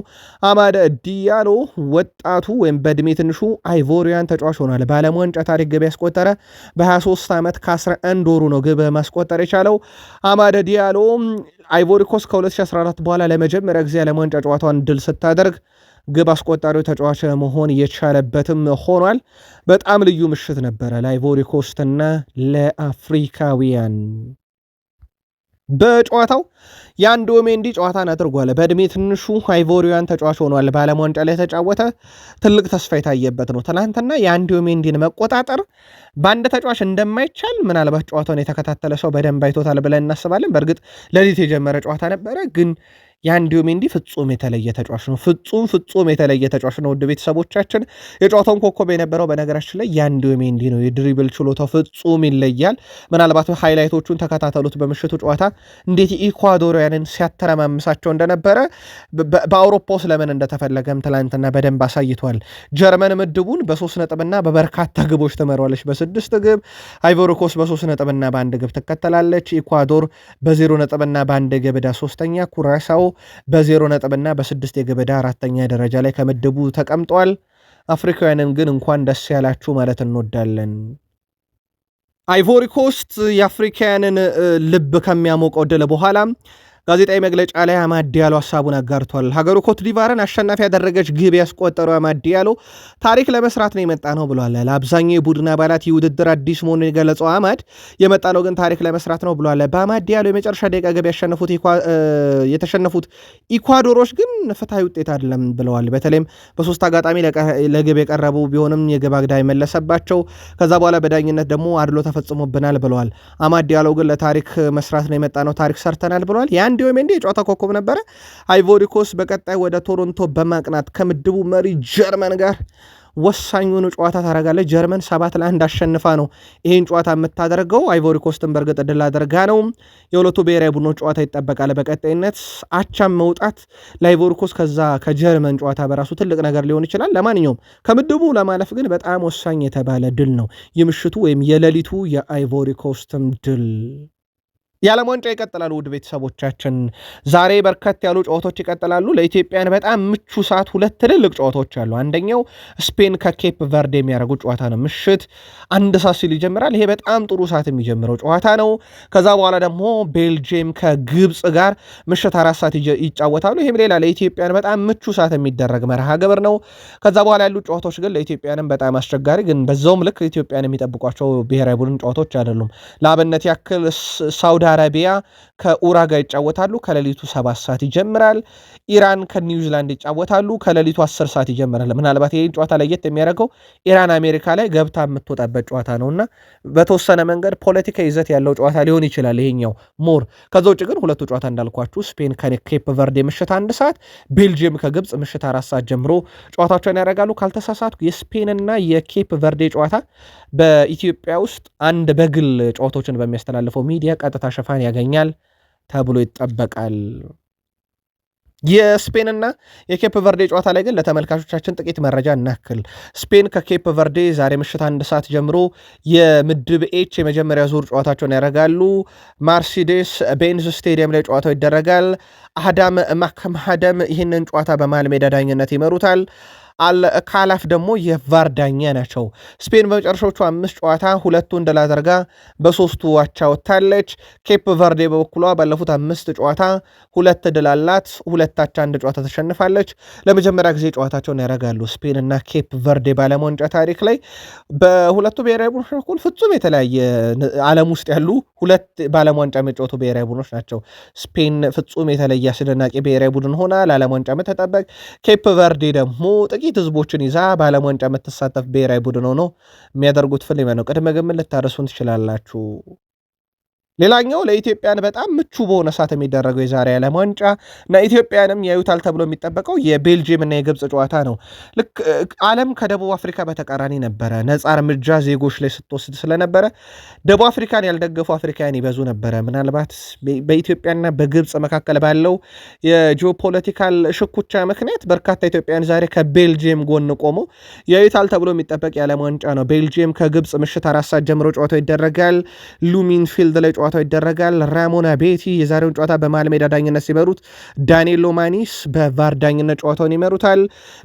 አማድ ዲያሎ ወጣቱ ወይም በዕድሜ ትንሹ አይቮሪያን ተጫዋች ሆኗል። በዓለም ዋንጫ ታሪክ ግብ ያስቆጠረ በ23 ዓመት ከ11 ወሩ ነው ግብ ማስቆጠር የቻለው። አማድ ዲያሎ አይቮሪ ኮስት ከ2014 በኋላ ለመጀመሪያ ጊዜ ዓለም ዋንጫ ጨዋታዋን ድል ስታደርግ ግብ አስቆጣሪው ተጫዋች መሆን የቻለበትም ሆኗል። በጣም ልዩ ምሽት ነበረ ለአይቮሪ ኮስትና ለአፍሪካውያን። በጨዋታው የአንዶ ሜንዲ ጨዋታን አድርጓል። በዕድሜ ትንሹ አይቮሪያን ተጫዋች ሆኗል። በዓለም ዋንጫ ላይ የተጫወተ ትልቅ ተስፋ የታየበት ነው። ትናንትና የአንዶ ሜንዲን መቆጣጠር በአንድ ተጫዋች እንደማይቻል ምናልባት ጨዋታውን የተከታተለ ሰው በደንብ አይቶታል ብለን እናስባለን። በእርግጥ ሌሊት የጀመረ ጨዋታ ነበረ፣ ግን የአንዲዮ ሜንዲ ፍጹም የተለየ ተጫዋች ነው። ፍጹም የተለየ ተጫዋች ነው። ውድ ቤተሰቦቻችን የጨዋታውን ኮከብ የነበረው በነገራችን ላይ የአንዲዮ ሜንዲ ነው። የድሪብል ችሎታው ፍጹም ይለያል። ምናልባት ሃይላይቶቹን ተከታተሉት። በምሽቱ ጨዋታ እንዴት ኢኳዶሪያንን ሲያተረማምሳቸው እንደነበረ በአውሮፓ ውስጥ ለምን እንደተፈለገም ትላንትና በደንብ አሳይቷል። ጀርመን ምድቡን በ3 ነጥብና በበርካታ ግቦች ትመራዋለች፣ በ6 ግብ። አይቮሪ ኮስት በ3 ነጥብና በ1 ግብ ትከተላለች። ኢኳዶር በ0 ነጥብና በ1 ግብ ዕዳ ሶስተኛ፣ ኩራሳኦ በ0 ነጥብና በ6 የግብ ዕዳ 4ኛ ደረጃ ላይ ከምድቡ ተቀምጧል። አፍሪካውያንን ግን እንኳን ደስ ያላችሁ ማለት እንወዳለን። አይቮሪ ኮስት የአፍሪካውያንን ልብ ከሚያሞቀው ድል በኋላ ጋዜጣዊ መግለጫ ላይ አማድ ዲያሎ ሀሳቡን አጋርቷል። ሀገሩ ኮት ዲቫርን አሸናፊ ያደረገች ግብ ያስቆጠረው አማድ ዲያሎ ታሪክ ለመስራት ነው የመጣ ነው ብሏል። ለአብዛኛው የቡድን አባላት ይህ ውድድር አዲስ መሆኑን የገለጸው አማድ የመጣ ነው ግን ታሪክ ለመስራት ነው ብሏል። በአማድ ዲያሎ የመጨረሻ ደቂቃ ግብ የተሸነፉት ኢኳዶሮች ግን ፍትሐዊ ውጤት አይደለም ብለዋል። በተለይም በ3 አጋጣሚ ለግብ የቀረቡ ቢሆንም የግብ አግዳ የመለሰባቸው፣ ከዛ በኋላ በዳኝነት ደግሞ አድሎ ተፈጽሞብናል ብለዋል። አማድ ዲያሎ ግን ለታሪክ መስራት ነው የመጣ ነው፣ ታሪክ ሰርተናል ብለዋል። አንዲዮ ሜንዲ የጨዋታ ኮከብ ነበረ። አይቮሪ ኮስት በቀጣይ ወደ ቶሮንቶ በማቅናት ከምድቡ መሪ ጀርመን ጋር ወሳኙን ጨዋታ ታደርጋለች። ጀርመን 7-1 አሸንፋ ነው ይህን ጨዋታ የምታደርገው። አይቮሪ ኮስትን በእርግጥ ድል አድርጋ ነው። የሁለቱ ብሔራዊ ቡድኖች ጨዋታ ይጠበቃል በቀጣይነት። አቻም መውጣት ለአይቮሪ ኮስት ከጀርመን ጨዋታ በራሱ ትልቅ ነገር ሊሆን ይችላል። ለማንኛውም ከምድቡ ለማለፍ ግን በጣም ወሳኝ የተባለ ድል ነው የምሽቱ ወይም የሌሊቱ የአይቮሪ ኮስትም ድል። የዓለም ዋንጫ ይቀጥላሉ። ውድ ቤተሰቦቻችን ዛሬ በርከት ያሉ ጨዋታዎች ይቀጥላሉ። ለኢትዮጵያን በጣም ምቹ ሰዓት 2 ትልልቅ ጨዋታዎች አሉ። አንደኛው ስፔን ከኬፕ ቨርዴ የሚያደርጉት ጨዋታ ነው። ምሽት 1 ሰዓት ሲል ይጀምራል። ይሄ በጣም ጥሩ ሰዓት የሚጀምረው ጨዋታ ነው። ከዛ በኋላ ደግሞ ቤልጅየም ከግብፅ ጋር ምሽት 4 ሰዓት ይጫወታሉ። ይህም ሌላ ለኢትዮጵያን በጣም ምቹ ሰዓት የሚደረግ መርሃ ግብር ነው። ከዛ በኋላ ያሉ ጨዋታዎች ግን ለኢትዮጵያንም በጣም አስቸጋሪ ግን በዛውም ልክ ኢትዮጵያን የሚጠብቋቸው ብሔራዊ ቡድን ጨዋታዎች አይደሉም። ለአብነት ያክል ሳውዲ አረቢያ ከኡራጋይ ይጫወታሉ። ከሌሊቱ 7 ሰዓት ይጀምራል። ኢራን ከኒውዚላንድ ይጫወታሉ። ከሌሊቱ 10 ሰዓት ይጀምራል። ምናልባት ይህን ጨዋታ ለየት የሚያደርገው ኢራን አሜሪካ ላይ ገብታ የምትወጣበት ጨዋታ ነውና በተወሰነ መንገድ ፖለቲካ ይዘት ያለው ጨዋታ ሊሆን ይችላል ይሄኛው ሞር። ከዛ ውጭ ግን ሁለቱ ጨዋታ እንዳልኳችሁ ስፔን ከኬፕ ቨርዴ ምሽት 1 ሰዓት፣ ቤልጅየም ከግብፅ ምሽት 4 ሰዓት ጀምሮ ጨዋታቸውን ያደርጋሉ። ካልተሳሳትኩ የስፔንና የኬፕ ቨርዴ ጨዋታ በኢትዮጵያ ውስጥ አንድ በግል ጨዋታዎችን በሚያስተላልፈው ሚዲያ ቀጥታ ሽፋን ያገኛል ተብሎ ይጠበቃል። የስፔንና የኬፕ ቨርዴ ጨዋታ ላይ ግን ለተመልካቾቻችን ጥቂት መረጃ እናክል። ስፔን ከኬፕ ቨርዴ ዛሬ ምሽት 1 ሰዓት ጀምሮ የምድብ ኤች የመጀመሪያ ዙር ጨዋታቸውን ያደርጋሉ። ማርሲዴስ ቤንዝ ስቴዲየም ላይ ጨዋታው ይደረጋል። አህዳም ማክማህደም ይህንን ጨዋታ በመሃል ሜዳ ዳኝነት ይመሩታል። ካላፍ ደግሞ የቫር ዳኛ ናቸው። ስፔን በመጨረሻዎቹ 5 ጨዋታ ሁለቱን ድል አድርጋ በ3ቱ አቻ ወጥታለች። ኬፕ ቨርዴ በበኩሏ ባለፉት 5 ጨዋታ 2 ድል አላት፣ 2 አቻ፣ 1 ጨዋታ ተሸንፋለች። ለመጀመሪያ ጊዜ ጨዋታቸውን ያደርጋሉ ስፔን እና ኬፕ ቨርዴ በዓለም ዋንጫ ታሪክ ላይ። በሁለቱ ብሔራዊ ቡድኖች በኩል ፍጹም የተለያየ ዓለም ውስጥ ያሉ ሁለት በዓለም ዋንጫ የሚጫወቱ ብሔራዊ ቡድኖች ናቸው። ስፔን ፍጹም የተለየ አስደናቂ ብሔራዊ ቡድን ሆና ለዓለም ዋንጫ የምትጠበቅ፣ ኬፕ ቨርዴ ደግሞ ጥቂት ህዝቦችን ይዛ በዓለም ዋንጫ የምትሳተፍ ብሔራዊ ቡድን ሆኖ የሚያደርጉት ፍልሚያ ነው። ቅድመ ግምት ልታደርሱን ትችላላችሁ። ሌላኛው ለኢትዮጵያን በጣም ምቹ በሆነ ሰዓት የሚደረገው የዛሬ ዓለም ዋንጫ እና ኢትዮጵያንም ያዩታል ተብሎ የሚጠበቀው የቤልጅየም እና የግብፅ ጨዋታ ነው። ልክ ዓለም ከደቡብ አፍሪካ በተቃራኒ ነበረ። ነፃ እርምጃ ዜጎች ላይ ስትወስድ ስለነበረ ደቡብ አፍሪካን ያልደገፉ አፍሪካውያን ይበዙ ነበረ። ምናልባት በኢትዮጵያና በግብፅ መካከል ባለው የጂኦፖለቲካል ሽኩቻ ምክንያት በርካታ ኢትዮጵያውያን ዛሬ ከቤልጅየም ጎን ቆሞ ያዩታል ተብሎ የሚጠበቅ የዓለም ዋንጫ ነው። ቤልጅየም ከግብፅ ምሽት 4 ሰዓት ጀምሮ ጨዋታው ይደረጋል። ሉሚን ፊልድ ላይ ጨዋታው ይደረጋል። ራሞና ቤቲ የዛሬውን ጨዋታ በመሃል ሜዳ ዳኝነት ሲመሩት፣ ዳንኤሎ ማኒስ በቫር ዳኝነት ጨዋታውን ይመሩታል።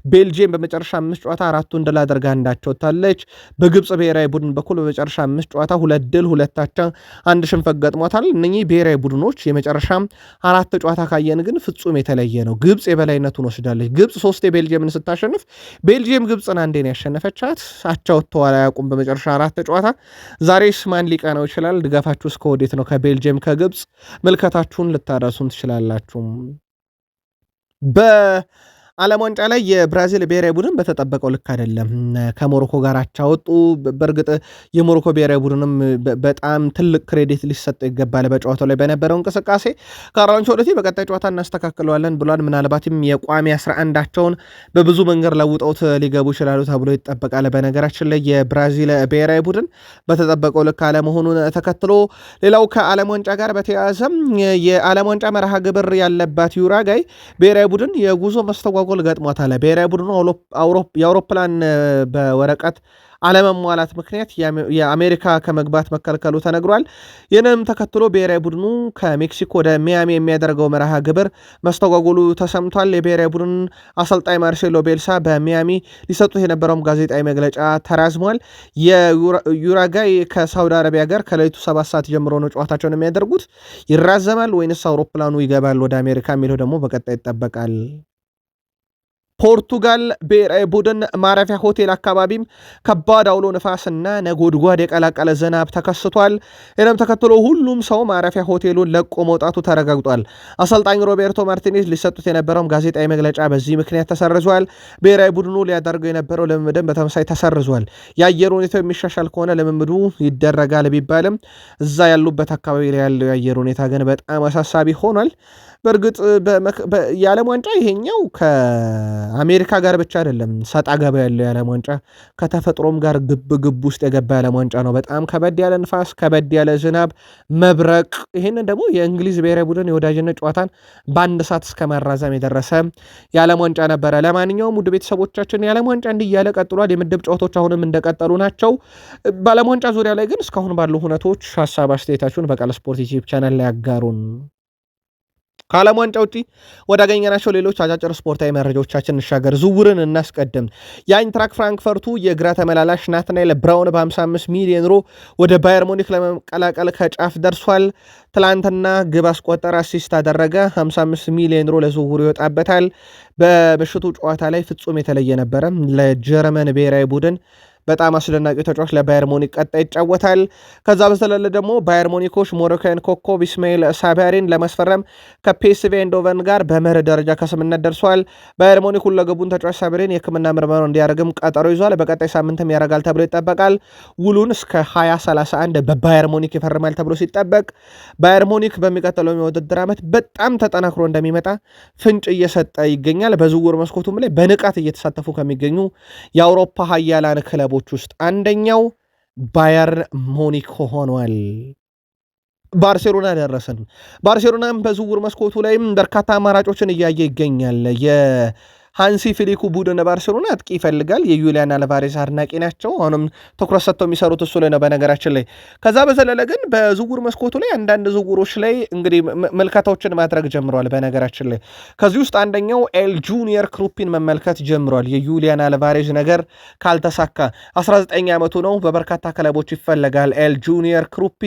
ቤልጅየም በመጨረሻ 5 ጨዋታ 4ቱን ድል አድርጋ አንዳቸው ወጥታለች። በግብፅ ብሔራዊ ቡድን በኩል በመጨረሻ 5 ጨዋታ 2 ድል 2 አቻ 1 ሽንፈት ገጥሟታል። እነኚህ ብሔራዊ ቡድኖች የመጨረሻ 4 ጨዋታ ካየን ግን ፍጹም የተለየ ነው። ግብፅ የበላይነቱን ወስዳለች። ግብፅ 3 ቤልጅየምን ስታሸንፍ ቤልጅየም ግብፅን አንዴ ነው ያሸነፈቻት። አቻ ወጥተዋል አያውቁም በመጨረሻ 4 ጨዋታ። ዛሬስ ማን ሊቀናው ይችላል? ድጋፋችሁ እስከ ወዴት ነው? ከቤልጅየም ከግብፅ ምልከታችሁን ልታደርሱን ትችላላችሁ። ዓለም ዋንጫ ላይ የብራዚል ብሔራዊ ቡድን በተጠበቀው ልክ አይደለም። ከሞሮኮ ጋር አቻ ወጡ። በእርግጥ የሞሮኮ ብሔራዊ ቡድንም በጣም ትልቅ ክሬዲት ሊሰጠው ይገባል በጨዋታው ላይ በነበረው እንቅስቃሴ። ካርሎ አንቸሎቲ በቀጣይ ጨዋታ እናስተካክለዋለን ብሏል። ምናልባትም የቋሚ 11ቸውን በብዙ መንገድ ለውጠውት ሊገቡ ይችላሉ ተብሎ ይጠበቃል። በነገራችን ላይ የብራዚል ብሔራዊ ቡድን በተጠበቀው ልክ አለመሆኑን ተከትሎ ሌላው ከዓለም ዋንጫ ጋር በተያያዘም የዓለም ዋንጫ መርሃ ግብር ያለባት ዩራጋይ ብሔራዊ ቡድን የጉዞ መስተጓጎል ገጥሟታል። ብሔራዊ ቡድኑ የአውሮፕላን በወረቀት አለመሟላት ምክንያት የአሜሪካ ከመግባት መከልከሉ ተነግሯል። ይህንም ተከትሎ ብሔራዊ ቡድኑ ከሜክሲኮ ወደ ሚያሚ የሚያደርገው መርሃ ግብር መስተጓጎሉ ተሰምቷል። የብሔራዊ ቡድን አሰልጣኝ ማርሴሎ ቤልሳ በሚያሚ ሊሰጡት የነበረውም ጋዜጣዊ መግለጫ ተራዝሟል። የዩራጋይ ከሳውዲ አረቢያ ጋር ከሌሊቱ 7 ሰዓት ጀምሮ ነው ጨዋታቸውን የሚያደርጉት። ይራዘማል ወይንስ አውሮፕላኑ ይገባል ወደ አሜሪካ የሚለው ደግሞ በቀጣይ ይጠበቃል። ፖርቱጋል ብሔራዊ ቡድን ማረፊያ ሆቴል አካባቢም ከባድ አውሎ ነፋስና ነጎድጓድ የቀላቀለ ዝናብ ተከስቷል። ይህንም ተከትሎ ሁሉም ሰው ማረፊያ ሆቴሉን ለቆ መውጣቱ ተረጋግጧል። አሰልጣኝ ሮቤርቶ ማርቲኔዝ ሊሰጡት የነበረውም ጋዜጣዊ መግለጫ በዚህ ምክንያት ተሰርዟል። ብሔራዊ ቡድኑ ሊያደርገው የነበረው ልምምድም በተመሳይ ተሰርዟል። የአየር ሁኔታው የሚሻሻል ከሆነ ልምምዱ ይደረጋል ቢባልም እዛ ያሉበት አካባቢ ላይ ያለው የአየር ሁኔታ ግን በጣም አሳሳቢ ሆኗል። በእርግጥ የዓለም ዋንጫ ይሄኛው ከአሜሪካ ጋር ብቻ አይደለም ሰጣ ገባ ያለው የዓለም ዋንጫ ከተፈጥሮም ጋር ግብ ውስጥ የገባ የዓለም ዋንጫ ነው። በጣም ከበድ ያለ ንፋስ፣ ከበድ ያለ ዝናብ፣ መብረቅ። ይህንን ደግሞ የእንግሊዝ ብሔራዊ ቡድን የወዳጅነት ጨዋታን በ1 ሰዓት እስከ ማራዘም የደረሰ የዓለም ዋንጫ ነበረ። ለማንኛውም ውድ ቤተሰቦቻችን የዓለም ዋንጫ እንዲህ እያለ ቀጥሏል። የምድብ ጨዋታዎች አሁንም እንደቀጠሉ ናቸው። በዓለም ዋንጫ ዙሪያ ላይ ግን እስካሁን ባሉ ሁነቶች ሀሳብ አስተያየታችሁን በቃል ስፖርት ዩቲዩብ ቻናል ላይ ያጋሩን። ከዓለም ዋንጫ ውጪ ወዳገኘናቸው ሌሎች አጫጭር ስፖርታዊ መረጃዎቻችን እንሻገር። ዝውውርን እናስቀድም። የአይንትራክ ፍራንክፈርቱ የግራ ተመላላሽ ናትናኤል ብራውን በ55 ሚሊዮን ዩሮ ወደ ባየር ሙኒክ ለመቀላቀል ከጫፍ ደርሷል። ትላንትና ግብ አስቆጠረ፣ አሲስት አደረገ። 55 ሚሊዮን ዩሮ ለዝውውሩ ይወጣበታል። በምሽቱ ጨዋታ ላይ ፍጹም የተለየ ነበረ። ለጀርመን ብሔራዊ ቡድን በጣም አስደናቂ ተጫዋች ለባየር ሙኒክ ቀጣይ ይጫወታል። ከዛ በዘለለ ደግሞ ባየር ሙኒኮች ሞሮካን ኮከብ ኢስማኤል ሳባሪን ለማስፈረም ከፒኤስቪ ኤንዶቨን ጋር በመርህ ደረጃ ከስምነት ደርሷል። ባየር ሙኒክ ሁለገቡን ተጫዋች ሳባሪን የሕክምና ምርመራ እንዲያደርግም ቀጠሮ ይዟል። በቀጣይ ሳምንትም ያደርጋል ተብሎ ይጠበቃል። ውሉን እስከ 2031 በባየር ሙኒክ ይፈርማል ተብሎ ሲጠበቅ ባየር ሙኒክ በሚቀጥለው የውድድር ዓመት በጣም ተጠናክሮ እንደሚመጣ ፍንጭ እየሰጠ ይገኛል። በዝውውር መስኮቱም ላይ በንቃት እየተሳተፉ ከሚገኙ የአውሮፓ ሀያላን ክለቦች ውስጥ አንደኛው ባየር ሙኒክ ሆኗል። ባርሴሎና ደረሰን። ባርሴሎናም በዝውውር መስኮቱ ላይም በርካታ አማራጮችን እያየ ይገኛል። ሃንሲ ፍሊኩ ቡድን ባርሴሎና አጥቂ ይፈልጋል። የዩሊያን አልቫሬዝ አድናቂ ናቸው። አሁንም ትኩረት ሰጥተው የሚሰሩት እሱ ላይ ነው በነገራችን ላይ። ከዛ በዘለለ ግን በዝውውር መስኮቱ ላይ አንዳንድ ዝውውሮች ላይ እንግዲህ ምልከታዎችን ማድረግ ጀምረዋል። በነገራችን ላይ ከዚህ ውስጥ አንደኛው ኤል ጁኒየር ክሩፒን መመልከት ጀምረዋል። የዩሊያን አልቫሬዝ ነገር ካልተሳካ 19 ዓመቱ ነው፣ በበርካታ ክለቦች ይፈለጋል። ኤል ጁኒየር ክሩፒ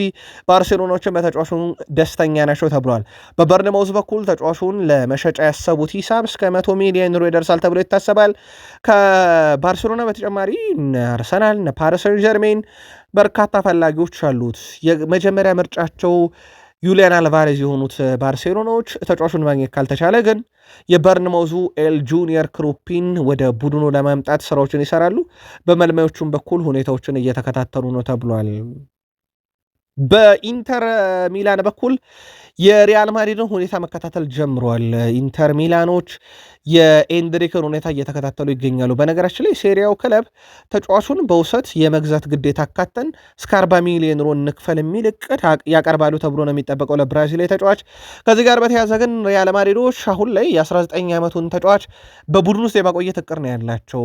ባርሴሎናዎችን በተጫዋቹ ደስተኛ ናቸው ተብሏል። በበርንማውዝ በኩል ተጫዋቹን ለመሸጫ ያሰቡት ሂሳብ እስከ 100 ሚሊዮን ዩሮ ይደርሳል ተብሎ ይታሰባል። ከባርሴሎና በተጨማሪ አርሰናል፣ ፓሪስ ሰን ዠርሜን በርካታ ፈላጊዎች አሉት። የመጀመሪያ ምርጫቸው ዩሊያን አልቫሬዝ የሆኑት ባርሴሎናዎች ተጫዋቹን ማግኘት ካልተቻለ ግን የበርንማውዙ ኤል ጁኒየር ክሩፒን ወደ ቡድኑ ለማምጣት ስራዎችን ይሰራሉ። በመልማዮቹም በኩል ሁኔታዎችን እየተከታተሉ ነው ተብሏል። በኢንተር ሚላን በኩል የሪያል ማድሪድን ሁኔታ መከታተል ጀምሯል። ኢንተር ሚላኖች የኤንድሪክን ሁኔታ እየተከታተሉ ይገኛሉ። በነገራችን ላይ ሴሪያው ክለብ ተጫዋቹን በውሰት የመግዛት ግዴታ አካተን እስከ 40 ሚሊዮን ዩሮ እንክፈል የሚል እቅድ ያቀርባሉ ተብሎ ነው የሚጠበቀው ለብራዚል ተጫዋች። ከዚህ ጋር በተያዘ ግን ሪያል ማድሪዶች አሁን ላይ የ19 ዓመቱን ተጫዋች በቡድን ውስጥ የማቆየት እቅድ ነው ያላቸው።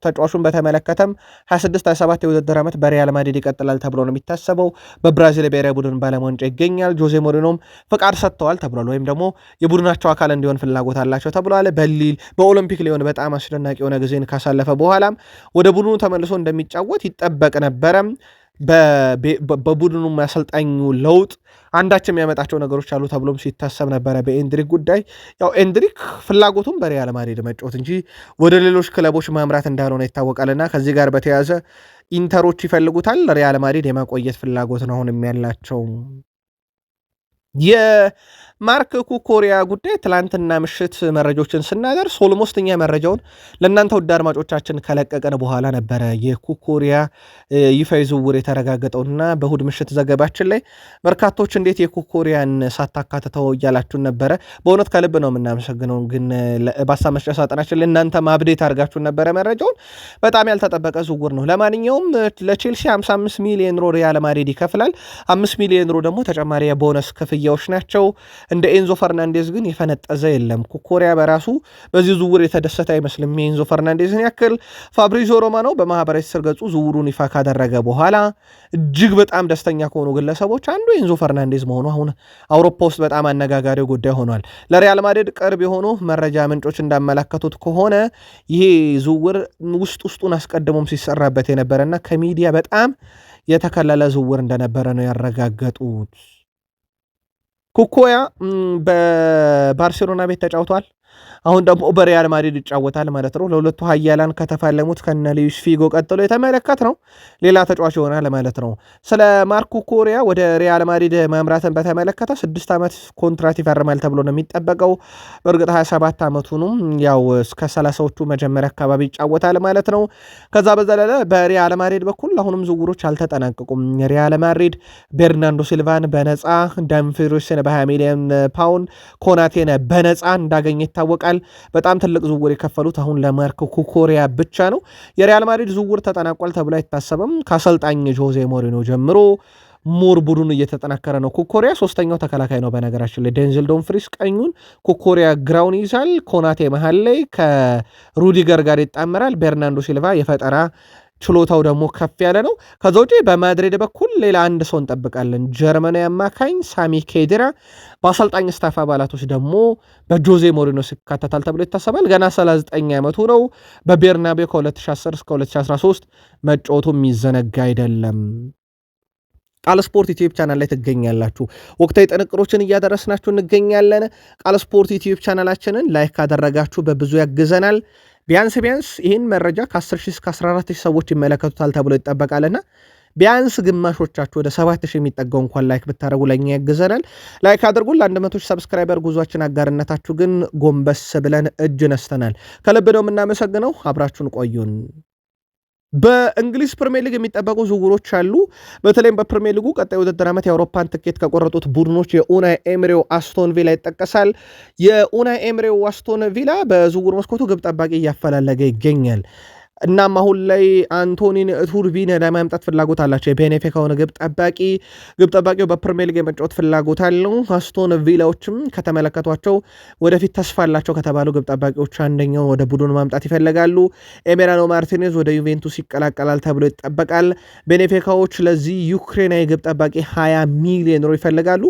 ተጫዋቹን በተመለከተም 26-27 የውድድር ዓመት በሪያል ማድሪድ ይቀጥላል ተብሎ ነው የሚታሰበው። በብራዚል ብሔራዊ ቡድን ባለመሆን ይገኛል። ጆዜ ሞሪኖም ፈቃድ ሰጥተዋል ተብሏል። ወይም ደግሞ የቡድናቸው አካል እንዲሆን ፍላጎት አላቸው ተብሏል። በሊል በኦሎምፒክ ሊሆን በጣም አስደናቂ የሆነ ጊዜን ካሳለፈ በኋላም ወደ ቡድኑ ተመልሶ እንደሚጫወት ይጠበቅ ነበረ። በቡድኑ አሰልጣኙ ለውጥ አንዳችም ያመጣቸው ነገሮች አሉ ተብሎም ሲታሰብ ነበረ። በኤንድሪክ ጉዳይ ያው ኤንድሪክ ፍላጎቱም በሪያል ማድሪድ መጫወት እንጂ ወደ ሌሎች ክለቦች ማምራት እንዳልሆነ ይታወቃልና ከዚህ ጋር በተያያዘ ኢንተሮች ይፈልጉታል። ሪያል ማድሪድ የማቆየት ፍላጎት ነው አሁንም ያላቸው። የማርክ ኩኮሪያ ጉዳይ ትላንትና ምሽት መረጃዎችን ስናደርስ ኦልሞስት እኛ መረጃውን ለእናንተ ውድ አድማጮቻችን ከለቀቀን በኋላ ነበረ የኩኮሪያ ይፋዊ ዝውውር የተረጋገጠውና በእሁድ ምሽት ዘገባችን ላይ በርካቶች እንዴት የኩኮሪያን ሳታካትተው እያላችሁን ነበረ። በእውነት ከልብ ነው የምናመሰግነው። ግን በሀሳብ መስጫ ሳጥናችን ላይ እናንተም አፕዴት አድርጋችሁን ነበረ መረጃውን። በጣም ያልተጠበቀ ዝውውር ነው። ለማንኛውም ለቼልሲ 55 ሚሊዮን ዩሮ ሪያል ማድሪድ ይከፍላል። 5 ሚሊዮን ዩሮ ደግሞ ተጨማሪ የቦነስ ክፍያዎች ናቸው። እንደ ኤንዞ ፈርናንዴዝ ግን የፈነጠዘ የለም። ኩኮሪያ በራሱ በዚህ ዝውውር የተደሰተ አይመስልም የኤንዞ ፈርናንዴዝን ያክል። ፋብሪዞ ሮማኖ በማህበራዊ ትስስር ገጹ ዝውውሩን ይፋ ካደረገ በኋላ እጅግ በጣም ደስተኛ ከሆኑ ግለሰቦች አንዱ ኤንዞ ፈርናንዴዝ መሆኑ አሁን አውሮፓ ውስጥ በጣም አነጋጋሪው ጉዳይ ሆኗል። ለሪያል ማድሪድ ቅርብ የሆኑ መረጃ ምንጮች እንዳመለከቱት ከሆነ ይሄ ዝውውር ውስጡን አስቀድሞም ሲሰራበት የነበረና ከሚዲያ በጣም የተከለለ ዝውውር እንደነበረ ነው ያረጋገጡት። ኩኮያ በባርሴሎና ቤት ተጫውቷል። አሁን ደግሞ በሪያል ማድሪድ ይጫወታል ማለት ነው። ለሁለቱ ሀያላን ከተፋለሙት ከነ ሉዊስ ፊጎ ቀጥሎ የተመለከት ነው ሌላ ተጫዋች ይሆናል ማለት ነው። ስለ ማርክ ኩኮሪያ ወደ ሪያል ማድሪድ ማምራትን በተመለከተ 6 ዓመት ኮንትራት ይፈርማል ተብሎ ነው የሚጠበቀው። በእርግጥ 27 ዓመቱንም ያው እስከ 30ዎቹ መጀመሪያ አካባቢ ይጫወታል ማለት ነው። ከዛ በዘለለ በሪያል ማድሪድ በኩል አሁንም ዝውውሮች አልተጠናቀቁም። ሪያል ማድሪድ ቤርናንዶ ሲልቫን በነፃ ዳምፍሪስን በ20 ሚሊዮን ፓውንድ ኮናቴን በነፃ እንዳገኘ ይታወቃል። በጣም ትልቅ ዝውውር የከፈሉት አሁን ለማርክ ኩኮሪያ ብቻ ነው። የሪያል ማድሪድ ዝውውር ተጠናቋል ተብሎ አይታሰብም። ከአሰልጣኝ ጆዜ ሞሪኖ ጀምሮ ሞር ቡድኑ እየተጠናከረ ነው። ኩኮሪያ 3ኛው ተከላካይ ነው በነገራችን ላይ። ዴንዝል ዶምፍሪስ ቀኙን፣ ኩኮሪያ ግራውን ይዛል። ኮናቴ መሃል ላይ ከሩዲገር ጋር ይጣመራል። ቤርናንዶ ሲልቫ የፈጠራ ችሎታው ደግሞ ከፍ ያለ ነው። ከዛ ውጪ በማድሪድ በኩል ሌላ አንድ ሰው እንጠብቃለን። ጀርመናዊ አማካኝ ሳሚ ኬዲራ በአሰልጣኝ ስታፍ አባላቶች ደግሞ በጆዜ ሞሪኖ ሲካተታል ተብሎ ይታሰባል። ገና 39 ዓመቱ ነው። በቤርናቤው ከ2010 እስከ 2013 መጫወቱ የሚዘነጋ አይደለም። ቃል ስፖርት ዩቲዩብ ቻናል ላይ ትገኛላችሁ። ወቅታዊ ጥንቅሮችን እያደረስናችሁ እንገኛለን። ቃል ስፖርት ዩቲዩብ ቻናላችንን ላይክ ካደረጋችሁ በብዙ ያግዘናል። ቢያንስ ይህን መረጃ ከ10,000 እስከ 14,000 ሰዎች ይመለከቱታል ተብሎ ይጠበቃልና ቢያንስ ግማሾቻችሁ ወደ 7,000 የሚጠጋው እንኳን ላይክ ብታደረጉ ለኛ ያግዘናል። ላይክ አድርጉን። ለ100,000 ሰብስክራይበር ጉዟችን አጋርነታችሁ ግን ጎንበስ ብለን እጅ ነስተናል። ከልብ ነው የምናመሰግነው። አብራችሁን ቆዩን። በእንግሊዝ ፕሪሚየር ሊግ የሚጠበቁ ዝውውሮች አሉ። በተለይም በፕሪሚየር ሊጉ ቀጣይ ውድድር ዓመት የአውሮፓን ትኬት ከቆረጡት ቡድኖች የኡናይ ኤምሬው አስቶን ቪላ ይጠቀሳል። የኡናይ ኤምሬው አስቶን ቪላ በዝውውር መስኮቱ ግብ ጠባቂ እያፈላለገ ይገኛል። እናም አሁን ላይ አንቶኒን ቱርቢን ለማምጣት ፍላጎት አላቸው። የቤኔፊካውን ግብ ጠባቂው በፕሪሚየር ሊግ የመጫወት ፍላጎት አለው። አስቶን ቪላዎችም ከተመለከቷቸው ወደፊት ተስፋ አላቸው ከተባሉ ግብ ጠባቂዎች አንደኛው ወደ ቡድኑ ማምጣት ይፈልጋሉ። ኤሜራኖ ማርቲኔዝ ወደ ዩቬንቱስ ይቀላቀላል ተብሎ ይጠበቃል። ቤኔፊካዎች ለዚህ ዩክሬናዊ ግብ ጠባቂ 20 ሚሊዮን ዩሮ ይፈልጋሉ።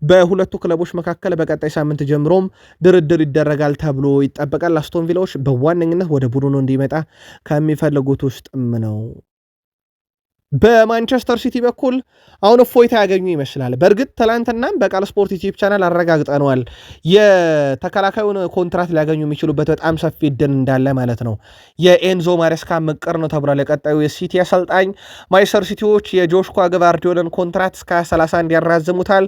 በሁለቱ ክለቦች መካከል በቀጣይ ሳምንት ጀምሮም ድርድር ይደረጋል ተብሎ ይጠበቃል። አስቶን ቪላዎች በዋነኝነት ወደ ቡድኑ እንዲመጣ ከሚፈልጉት ውስጥም ነው። በማንቸስተር ሲቲ በኩል አሁን እፎይታ ያገኙ ይመስላል። በእርግጥ ትላንትናም በቃል ስፖርት ዩቲዩብ ቻናል አረጋግጠነዋል የተከላካዩን ኮንትራት ሊያገኙ የሚችሉበት በጣም ሰፊ እድል እንዳለ ማለት ነው። የኤንዞ ማሬስካ ምቅር ነው ተብሏል። የቀጣዩ የሲቲ አሰልጣኝ ማንቸስተር ሲቲዎች የጆሽኳ ግቫርዲዮልን ኮንትራት እስከ 2031 ያራዝሙታል።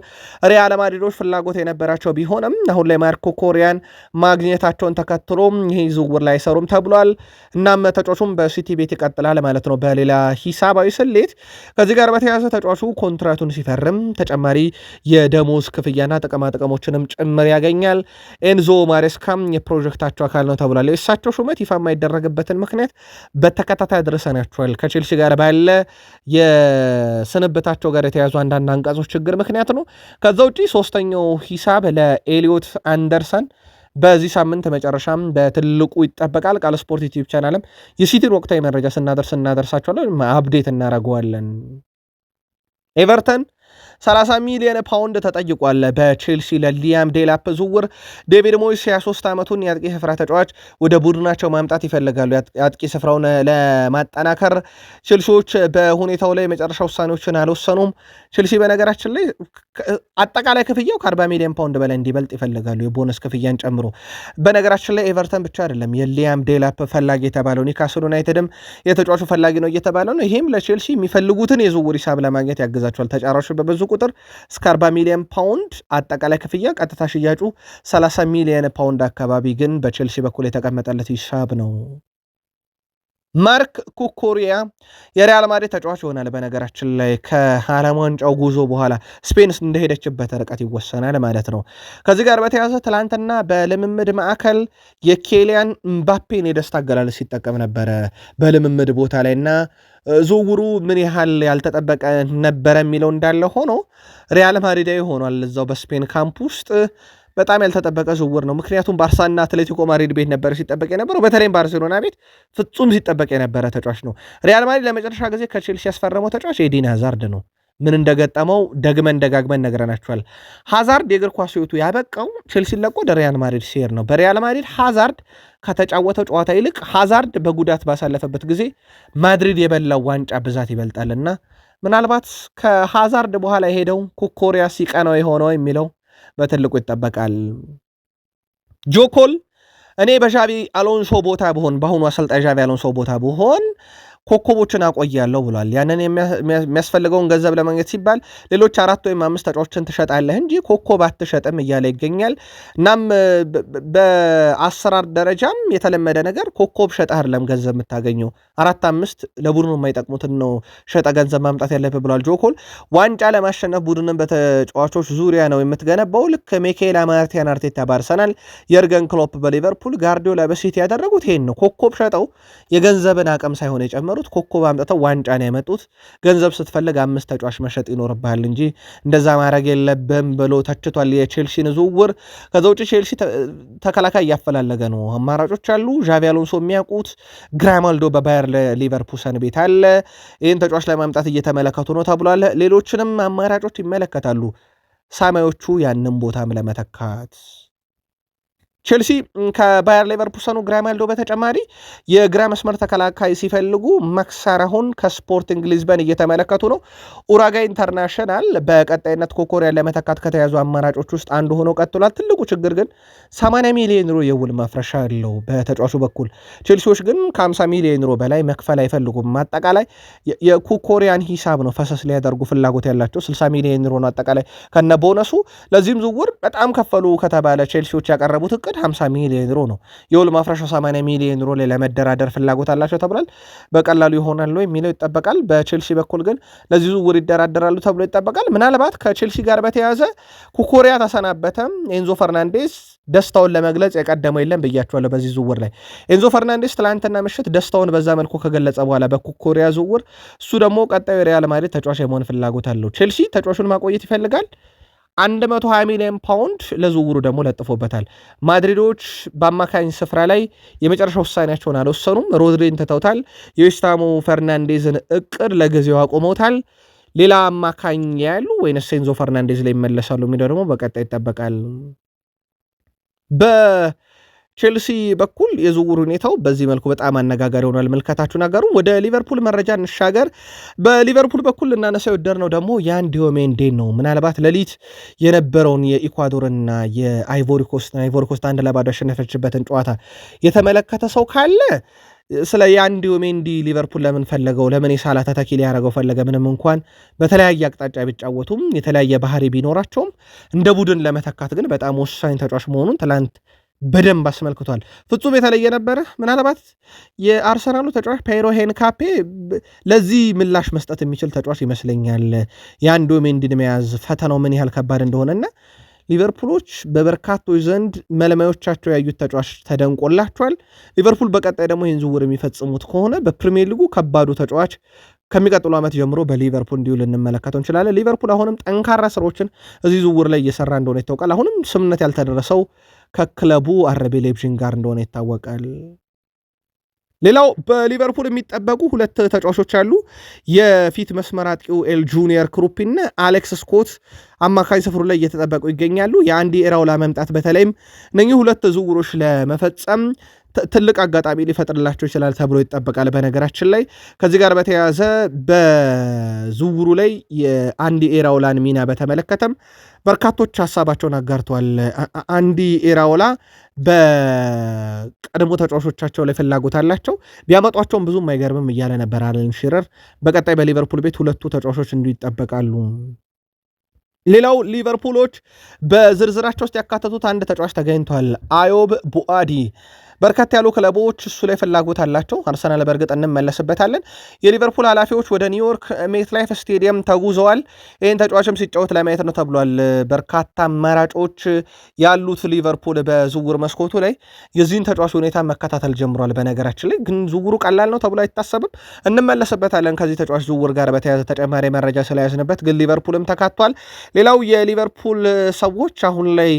ሪያል ማድሪዶች ፍላጎት የነበራቸው ቢሆንም አሁን ላይ ማርኮ ኮሪያን ማግኘታቸውን ተከትሎ ይህ ዝውውር ላይ አይሰሩም ተብሏል። እናም ተጫዋቹም በሲቲ ቤት ይቀጥላል ማለት ነው። በሌላ ሂሳባዊ ስሌት ከዚህ ጋር በተያያዘ ተጫዋቹ ኮንትራቱን ሲፈርም ተጨማሪ የደሞዝ ክፍያና ጥቅሞችንም ጭምር ያገኛል። ኤንዞ ማሬስካም የፕሮጀክታቸው አካል ነው ተብሏል። የእሳቸው ሹመት ይፋ የማይደረግበትን ምክንያት በተከታታይ አድርሰናቸዋል። ከቼልሲ ጋር ባለ የስንብታቸው ጋር የተያዙ አንዳንድ አንቀጾች ችግር ምክንያት ነው። ከዛ ውጪ ሶስተኛው ሂሳብ ለኤሊዮት አንደርሰን በዚህ ሳምንት መጨረሻም በትልቁ ይጠበቃል። ቃል ስፖርት ዩቲዩብ ቻናልም የሲቲን ወቅታዊ መረጃ እናደርሳቸዋለን፣ አፕዴት እናደርገዋለን። ኤቨርተን 30 ሚሊዮን ፓውንድ ተጠይቋል በቼልሲ ለሊያም ዴላፕ ዝውውር። ዴቪድ ሞይስ 23 ዓመቱን የአጥቂ ስፍራ ተጫዋች ወደ ቡድናቸው ማምጣት ይፈልጋሉ። የአጥቂ ስፍራውን ለማጠናከር ቼልሲዎች በሁኔታው ላይ የመጨረሻ ውሳኔዎችን አልወሰኑም። ቼልሲ በነገራችን ላይ አጠቃላይ ክፍያው ከ40 ሚሊዮን ፓውንድ በላይ እንዲበልጥ ይፈልጋሉ፣ የቦነስ ክፍያን ጨምሮ። በነገራችን ላይ ኤቨርተን ብቻ አይደለም የሊያም ዴላፕ ፈላጊ የተባለው፣ ኒውካስል ዩናይትድም የተጫዋቹ ፈላጊ ነው እየተባለ ነው። ይሄም ለቼልሲ የሚፈልጉትን የዝውውር ሂሳብ ለማግኘት ያግዛቸዋል። ተጫራቾች በብዙ ቁጥር እስከ 40 ሚሊዮን ፓውንድ አጠቃላይ ክፍያ፣ ቀጥታ ሽያጩ 30 ሚሊዮን ፓውንድ አካባቢ ግን በቼልሲ በኩል የተቀመጠለት ሂሳብ ነው። ማርክ ኩኩሪያ የሪያል ማድሪድ ተጫዋች ይሆናል። በነገራችን ላይ ከዓለም ዋንጫው ጉዞ በኋላ ስፔን እንደሄደችበት ርቀት ይወሰናል ማለት ነው። ከዚህ ጋር በተያያዘ ትላንትና በልምምድ ማዕከል የኬሊያን ምባፔን የደስታ አገላለጽ ሲጠቀም ነበረ በልምምድ ቦታ ላይ እና ዝውውሩ ምን ያህል ያልተጠበቀ ነበረ የሚለው እንዳለ ሆኖ ሪያል ማድሪዳዊ ሆኗል። እዛው በስፔን ካምፕ ውስጥ በጣም ያልተጠበቀ ዝውውር ነው። ምክንያቱም ባርሳና አትሌቲኮ ማድሪድ ቤት ነበር ሲጠበቅ የነበረው፣ በተለይም ባርሴሎና ቤት ፍጹም ሲጠበቅ የነበረ ተጫዋች ነው። ሪያል ማድሪድ ለመጨረሻ ጊዜ ከቼልሲ ያስፈረመው ተጫዋች ኤዲን ሃዛርድ ነው። ምን እንደገጠመው ደጋግመን ነግረናቸዋል። ሃዛርድ የእግር ኳስ ሕይወቱ ያበቃው ቼልሲን ለቆ ወደ ሪያል ማድሪድ ሲሄድ ነው። በሪያል ማድሪድ ሃዛርድ ከተጫወተው ጨዋታ ይልቅ ሃዛርድ በጉዳት ባሳለፈበት ጊዜ ማድሪድ የበላው ዋንጫ ብዛት ይበልጣልና ምናልባት ከሃዛርድ በኋላ የሄደው ኩኮሪያ ሲቀናው የሆነው የሚለው በትልቁ ይጠበቃል። ጆኮል እኔ በዣቪ አሎንሶ ቦታ ብሆን፣ በአሁኑ አሰልጣኝ ዣቪ አሎንሶ ቦታ ብሆን ኮከቦችን አቆያለሁ ብሏል። ያንን የሚያስፈልገውን ገንዘብ ለማግኘት ሲባል ሌሎች 4 ወይም 5 ተጫዋቾችን ትሸጣለህ እንጂ ኮከብ አትሸጥም እያለ ይገኛል። እናም በአሰራር ደረጃም የተለመደ ነገር ኮከብ ሸጠህ አይደለም ገንዘብ የምታገኘው፣ 4-5 ለቡድኑ የማይጠቅሙትን ነው ሸጠ ገንዘብ ማምጣት ያለብህ ብሏል ጆኮል። ዋንጫ ለማሸነፍ ቡድንን በተጫዋቾች ዙሪያ ነው የምትገነባው። ልክ ሚኬል አርቴታ በአርሰናል፣ የርገን ክሎፕ በሊቨርፑል፣ ጋርዲዮላ በሲቲ ያደረጉት ይሄን ነው። ኮከብ ሸጠው የገንዘብን አቅም ሳይሆን የጨመሩ ኮከብ አምጥተው ዋንጫ ነው ያመጡት። ገንዘብ ስትፈልግ 5 ተጫዋች መሸጥ ይኖርብሃል እንጂ እንደዛ ማድረግ የለብም ብሎ ተችቷል የቼልሲን ዝውውር። ከዛ ውጭ ቼልሲ ተከላካይ እያፈላለገ ነው። አማራጮች አሉ። ዣቪ አሎንሶ የሚያውቁት ግራማልዶ በባየር ሊቨርፑሰን ቤት አለ። ይህን ተጫዋች ለማምጣት እየተመለከቱ ነው ተብሏል። ሌሎችንም አማራጮች ይመለከታሉ ሰማዮቹ ያንን ቦታም ለመተካት። ቼልሲ ከባየር ሌቨርኩሰኑ ግራማልዶ በተጨማሪ የግራ መስመር ተከላካይ ሲፈልጉ ማክሳራሁን ከስፖርቲንግ ሊዝበን እየተመለከቱ ነው። ኡራጋይ ኢንተርናሽናል በቀጣይነት ኮኮሪያን ለመተካት ከተያዙ አማራጮች ውስጥ አንዱ ሆኖ ቀጥሏል። ትልቁ ችግር ግን 80 ሚሊዮን ዩሮ የውል ማፍረሻ አለው በተጫዋቹ በኩል። ቼልሲዎች ግን ከ50 ሚሊዮን ዩሮ በላይ መክፈል አይፈልጉም። አጠቃላይ የኮኮሪያን ሂሳብ ነው ፈሰስ ሊያደርጉ ፍላጎት ያላቸው 60 ሚሊዮን ዩሮ ነው አጠቃላይ ከነ ቦነሱ። ለዚህም ዝውውር በጣም ከፈሉ ከተባለ ቼልሲዎች ያቀረቡት እቅድ ቢወሰድ 50 ሚሊዮን ዩሮ ነው። የውል ማፍረሻው 80 ሚሊዮን ዩሮ ላይ ለመደራደር ፍላጎት አላቸው ተብሏል። በቀላሉ ይሆናሉ የሚለው ይጠበቃል። በቼልሲ በኩል ግን ለዚህ ዝውውር ይደራደራሉ ተብሎ ይጠበቃል። ምናልባት ከቼልሲ ጋር በተያያዘ ኩኩሬያ ተሰናበተም፣ ኤንዞ ፈርናንዴስ ደስታውን ለመግለጽ የቀደመው የለም ብያቸዋለሁ። በዚህ ዝውውር ላይ ኤንዞ ፈርናንዴስ ትላንትና ምሽት ደስታውን በዛ መልኩ ከገለጸ በኋላ በኩኩሬያ ዝውውር እሱ ደግሞ ቀጣዩ ሪያል ማድሪድ ተጫዋች የመሆን ፍላጎት አለው። ቼልሲ ተጫዋቹን ማቆየት ይፈልጋል። 120 ሚሊዮን ፓውንድ ለዝውውሩ ደግሞ ለጥፎበታል። ማድሪዶች በአማካኝ ስፍራ ላይ የመጨረሻ ውሳኔያቸውን አልወሰኑም። ሮድሪን ትተውታል። የዌስትሃሙ ፈርናንዴዝን እቅድ ለጊዜው አቁመውታል። ሌላ አማካኝ ያሉ ወይንስ ኤንዞ ፈርናንዴዝ ላይ ይመለሳሉ የሚለው ደግሞ በቀጣይ ይጠበቃል። በቼልሲ በኩል የዝውውር ሁኔታው በዚህ መልኩ በጣም አነጋጋሪ ሆኗል። ምልከታችሁን አጋሩ። ወደ ሊቨርፑል መረጃ እንሻገር። በሊቨርፑል በኩል ልናነሳ የወደድነው ደግሞ ያን ዲዮሜንዴን ነው። ምናልባት ሌሊት የነበረውን የኢኳዶርና የአይቮሪ ኮስት 1-0 ያሸነፈችበትን ጨዋታ የተመለከተ ሰው ካለ ስለ ያን ዲዮሜንዲ ሊቨርፑል ለምን ፈለገው፣ ለምን የሳላ ተተኪ ሊያደርገው ፈለገ፣ ምንም እንኳን በተለያየ አቅጣጫ ቢጫወቱም የተለያየ ባህሪ ቢኖራቸውም እንደ ቡድን ለመተካት ግን በጣም ወሳኝ ተጫዋች መሆኑን ትላንት በደንብ አስመልክቷል። ፍጹም የተለየ ነበረ። ምናልባት የአርሰናሉ ተጫዋች ፔሮ ሄንካፔ ለዚህ ምላሽ መስጠት የሚችል ተጫዋች ይመስለኛል። ያን ዲዮሜንዲን መያዝ ፈተናው ምን ያህል ከባድ እንደሆነና ሊቨርፑሎች በበርካቶች ዘንድ መልማዮቻቸው ያዩት ተጫዋች ተደንቆላቸዋል። ሊቨርፑል በቀጣይ ደግሞ ይህን ዝውውር የሚፈጽሙት ከሆነ በፕሪሚየር ሊጉ ከባዱ ተጫዋች ከሚቀጥሉ ዓመት ጀምሮ በሊቨርፑል እንዲሁ ልንመለከተው እንችላለን። ሊቨርፑል አሁንም ጠንካራ ስራዎችን እዚህ ዝውውር ላይ እየሰራ እንደሆነ ይታወቃል። አሁንም ስምምነት ያልተደረሰው ከክለቡ አርቤ ሌፕዚግ ጋር እንደሆነ ይታወቃል። ሌላው በሊቨርፑል የሚጠበቁ ሁለት ተጫዋቾች አሉ። የፊት መስመር አጥቂው ኤል ጁኒየር ክሩፒና አሌክስ ስኮት አማካኝ ስፍሩ ላይ እየተጠበቁ ይገኛሉ። የአንዲ ኢራኦላ መምጣት በተለይም እነኚህ ሁለት ዝውውሮች ለመፈጸም ትልቅ አጋጣሚ ሊፈጥርላቸው ይችላል ተብሎ ይጠበቃል። በነገራችን ላይ ከዚህ ጋር በተያያዘ በዝውውሩ ላይ የአንዲ ኢራኦላን ሚና በተመለከተም በርካቶች ሀሳባቸውን አጋርተዋል። አንዲ ኢራኦላ በቀድሞ ተጫዋቾቻቸው ላይ ፍላጎት አላቸው፣ ቢያመጧቸውም ብዙም አይገርምም እያለ ነበር አለን ሺረር። በቀጣይ በሊቨርፑል ቤት ሁለቱ ተጫዋቾች እንዲሁ ይጠበቃሉ። ሌላው ሊቨርፑሎች በዝርዝራቸው ውስጥ ያካተቱት አንድ ተጫዋች ተገኝቷል። አዮብ ቡአዲ በርከት ያሉ ክለቦች እሱ ላይ ፍላጎት አላቸው። አርሰናል በእርግጥ እንመለስበታለን። የሊቨርፑል ኃላፊዎች ወደ ኒውዮርክ ሜትላይፍ ስቴዲየም ተጉዘዋል። ይህን ተጫዋችም ሲጫወት ለማየት ነው ተብሏል። በርካታ አማራጮች ያሉት ሊቨርፑል በዝውውር መስኮቱ ላይ የዚህን ተጫዋች ሁኔታ መከታተል ጀምሯል። በነገራችን ላይ ግን ዝውውሩ ቀላል ነው ተብሎ አይታሰብም። እንመለስበታለን። ከዚህ ተጫዋች ዝውውር ጋር በተያያዘ ተጨማሪ መረጃ ስለያዝንበት ግን ሊቨርፑልም ተካቷል። ሌላው የሊቨርፑል ሰዎች አሁን ላይ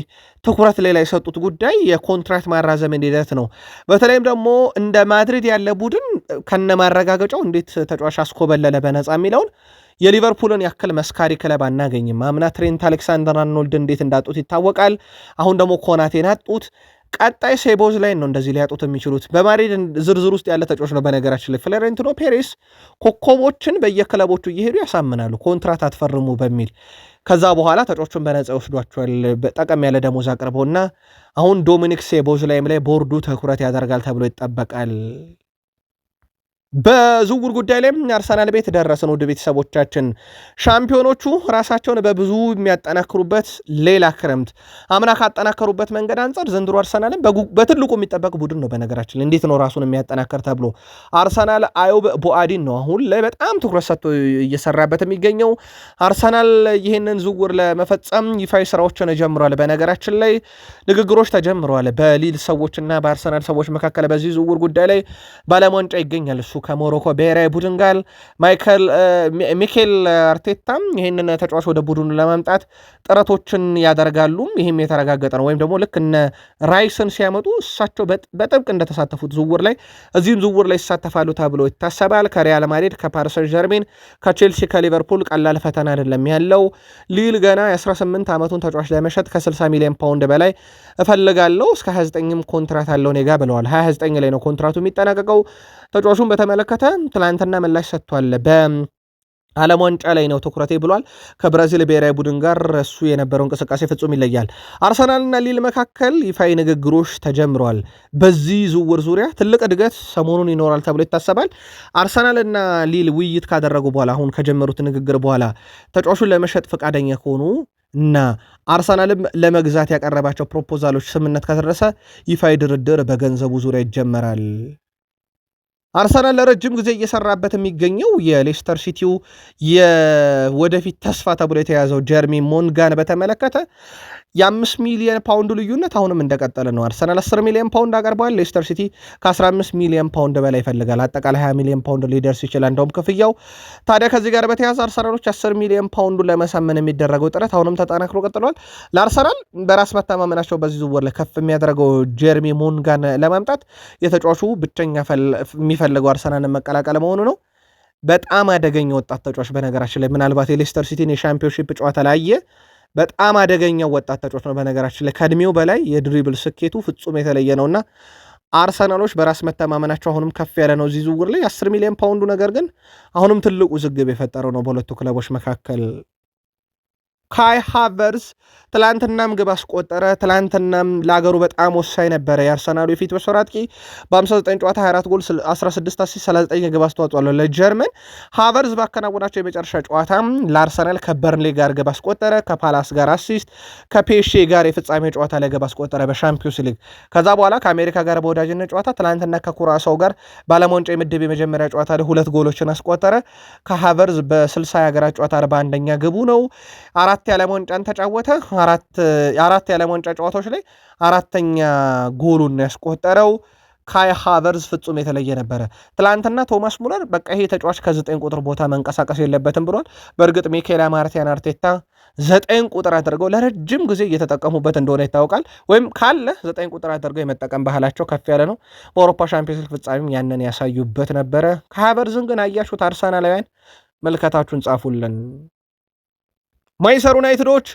ትኩረት ሌላ የሰጡት ጉዳይ የኮንትራክት ማራዘም ሂደት ነው። በተለይም ደግሞ እንደ ማድሪድ ያለ ቡድን ከነማረጋገጫው እንዴት ተጫዋች አስኮበለለ በነፃ የሚለውን የሊቨርፑልን ያክል መስካሪ ክለብ አናገኝም። አምና ትሬንት አሌክሳንደር አርኖልድ እንዴት እንዳጡት ይታወቃል። አሁን ደግሞ ኮናቴን አጡት። ቀጣይ ሴቦዝ ላይ ነው እንደዚህ ሊያጡት የሚችሉት። በማድሪድ ዝርዝር ውስጥ ያለ ተጫዋች ነው። በነገራችን ላይ ፍሎሬንቲኖ ፔሬስ ኮከቦችን በየክለቦቹ እየሄዱ ያሳምናሉ፣ ኮንትራት አትፈርሙ በሚል ከዛ በኋላ ተጫዋቹን በነፃ ይወስዷቸዋል ጠቀም ያለ ደሞዝ አቅርበውና አሁን ዶሚኒክ ሴቦዝ ላይም ላይ ቦርዱ ትኩረት ያደርጋል ተብሎ ይጠበቃል። በዝውውር ጉዳይ ላይም አርሰናል ቤት ደረስን። ውድ ቤተሰቦቻችን ሻምፒዮኖቹ ራሳቸውን በብዙ የሚያጠናክሩበት ሌላ ክረምት አምና ካጠናከሩበት መንገድ አንጻር ዘንድሮ አርሰናልን በትልቁ የሚጠበቅ ቡድን ነው። በነገራችን እንዴት ነው ራሱን የሚያጠናከር ተብሎ አርሰናል አዮብ ቡአዲን ነው አሁን ላይ በጣም ትኩረት ሰጥቶ እየሰራበት የሚገኘው። አርሰናል ይህንን ዝውውር ለመፈጸም ይፋዊ ስራዎችን ጀምሯል። በነገራችን ላይ ንግግሮች ተጀምረዋል በሊል ሰዎችና በአርሰናል ሰዎች መካከል በዚህ ዝውውር ጉዳይ ላይ ባለሟንጫ ይገኛል እሱ ከሞሮኮ ብሔራዊ ቡድን ጋር ሚኬል አርቴታም ይህንን ተጫዋች ወደ ቡድኑ ለማምጣት ጥረቶችን ያደርጋሉ። ይህም የተረጋገጠ ነው። ወይም ደግሞ ልክ እነ ራይስን ሲያመጡ እሳቸው በጥብቅ እንደተሳተፉት ዝውውር ላይ እዚህም ዝውውር ላይ ይሳተፋሉ ተብሎ ይታሰባል። ከሪያል ማድሪድ፣ ከፓሪስ ሰን ዠርሜን፣ ከቼልሲ፣ ከሊቨርፑል ቀላል ፈተና አይደለም ያለው። ሊል ገና የ18 ዓመቱን ተጫዋች ለመሸጥ ከ60 ሚሊዮን ፓውንድ በላይ እፈልጋለሁ እስከ 29ም ኮንትራት አለው ኔጋ ብለዋል። 29 ላይ ነው ኮንትራቱ የሚጠናቀቀው። ተጫዋቹን በተመለከተ ትላንትና ምላሽ ሰጥቷል። በዓለም ዋንጫ ላይ ነው ትኩረቴ ብሏል። ከብራዚል ብሔራዊ ቡድን ጋር እሱ የነበረው እንቅስቃሴ ፍጹም ይለያል። አርሰናልና ሊል መካከል ይፋዊ ንግግሮች ተጀምረዋል። በዚህ ዝውውር ዙሪያ ትልቅ እድገት ሰሞኑን ይኖራል ተብሎ ይታሰባል። አርሰናልና ሊል ውይይት ካደረጉ በኋላ አሁን ከጀመሩት ንግግር በኋላ ተጫዋቹን ለመሸጥ ፈቃደኛ ከሆኑ እና አርሰናልም ለመግዛት ያቀረባቸው ፕሮፖዛሎች ስምነት ከተደረሰ ይፋዊ ድርድር በገንዘቡ ዙሪያ ይጀመራል። አርሰናል ለረጅም ጊዜ እየሰራበት የሚገኘው የሌስተር ሲቲው የወደፊት ተስፋ ተብሎ የተያዘው ጀርሚ ሞንጋን በተመለከተ የ5 ሚሊዮን ፓውንድ ልዩነት አሁንም እንደቀጠለ ነው። አርሰናል 10 ሚሊዮን ፓውንድ አቀርበዋል። ሌስተር ሲቲ ከ15 ሚሊዮን ፓውንድ በላይ ይፈልጋል። አጠቃላይ 20 ሚሊዮን ፓውንድ ሊደርስ ይችላል እንደውም ክፍያው። ታዲያ ከዚህ ጋር በተያያዘ አርሰናሎች 10 ሚሊዮን ፓውንዱ ለመሳመን የሚደረገው ጥረት አሁንም ተጠናክሮ ቀጥሏል። ለአርሰናል በራስ መተማመናቸው በዚህ ዝውውር ላይ ከፍ የሚያደርገው ጀርሚ ሞንጋን ለማምጣት የተጫዋቹ ብቸኛ የሚፈልገው አርሰናልን መቀላቀል መሆኑ ነው። በጣም አደገኛ ወጣት ተጫዋች በነገራችን ላይ ምናልባት የሌስተር ሲቲን የሻምፒዮንሺፕ ጨዋታ ላየ በጣም አደገኛው ወጣት ተጫዋች ነው። በነገራችን ላይ ከእድሜው በላይ የድሪብል ስኬቱ ፍጹም የተለየ ነውና አርሰናሎች በራስ መተማመናቸው አሁንም ከፍ ያለ ነው። እዚህ ዝውውር ላይ 10 ሚሊዮን ፓውንዱ ነገር ግን አሁንም ትልቁ ውዝግብ የፈጠረው ነው በሁለቱ ክለቦች መካከል። ካይ ሃቨርዝ ትላንትናም ግብ አስቆጠረ። ትላንትናም ለአገሩ በጣም ወሳኝ ነበረ። የአርሰናሉ የፊት መስመር አጥቂ በ59 ጨዋታ 24 ጎል 16 አሲስት 39 ግብ አስተዋጽኦ አለው ለጀርመን። ሃቨርዝ ባከናወናቸው የመጨረሻ ጨዋታ ለአርሰናል ከበርንሌ ጋር ግብ አስቆጠረ፣ ከፓላስ ጋር አሲስት፣ ከፔሼ ጋር የፍጻሜ ጨዋታ ላይ ግብ አስቆጠረ በሻምፒዮንስ ሊግ። ከዛ በኋላ ከአሜሪካ ጋር በወዳጅነት ጨዋታ ትላንትና ከኩራሳው ጋር በዓለም ዋንጫ የምድብ የመጀመሪያ ጨዋታ ላይ 2 ጎሎችን አስቆጠረ። ከሃቨርዝ በ60 የሀገራት ጨዋታ 41ኛ ግቡ ነው። አራት የዓለም ዋንጫን ተጫወተ። አራት የዓለም ዋንጫ ጨዋታዎች ላይ አራተኛ ጎሉን ያስቆጠረው ካይ ሃቨርዝ ፍጹም የተለየ ነበረ። ትላንትና ቶማስ ሙለር በቃ ይሄ ተጫዋች ከ9 ቁጥር ቦታ መንቀሳቀስ የለበትም ብሏል። በእርግጥ ሚኬል ማርቲያን አርቴታ 9 ቁጥር አድርገው ለረጅም ጊዜ እየተጠቀሙበት እንደሆነ ይታወቃል። ወይም ካለ 9 ቁጥር አድርገው የመጠቀም ባህላቸው ከፍ ያለ ነው። በአውሮፓ ሻምፒዮንስ ሊግ ፍጻሜም ያንን ያሳዩበት ነበረ። ከሃቨርዝን ግን አያችሁት? አርሰናላውያን መልከታችሁን ጻፉልን። ማንቸስተር ዩናይትዶች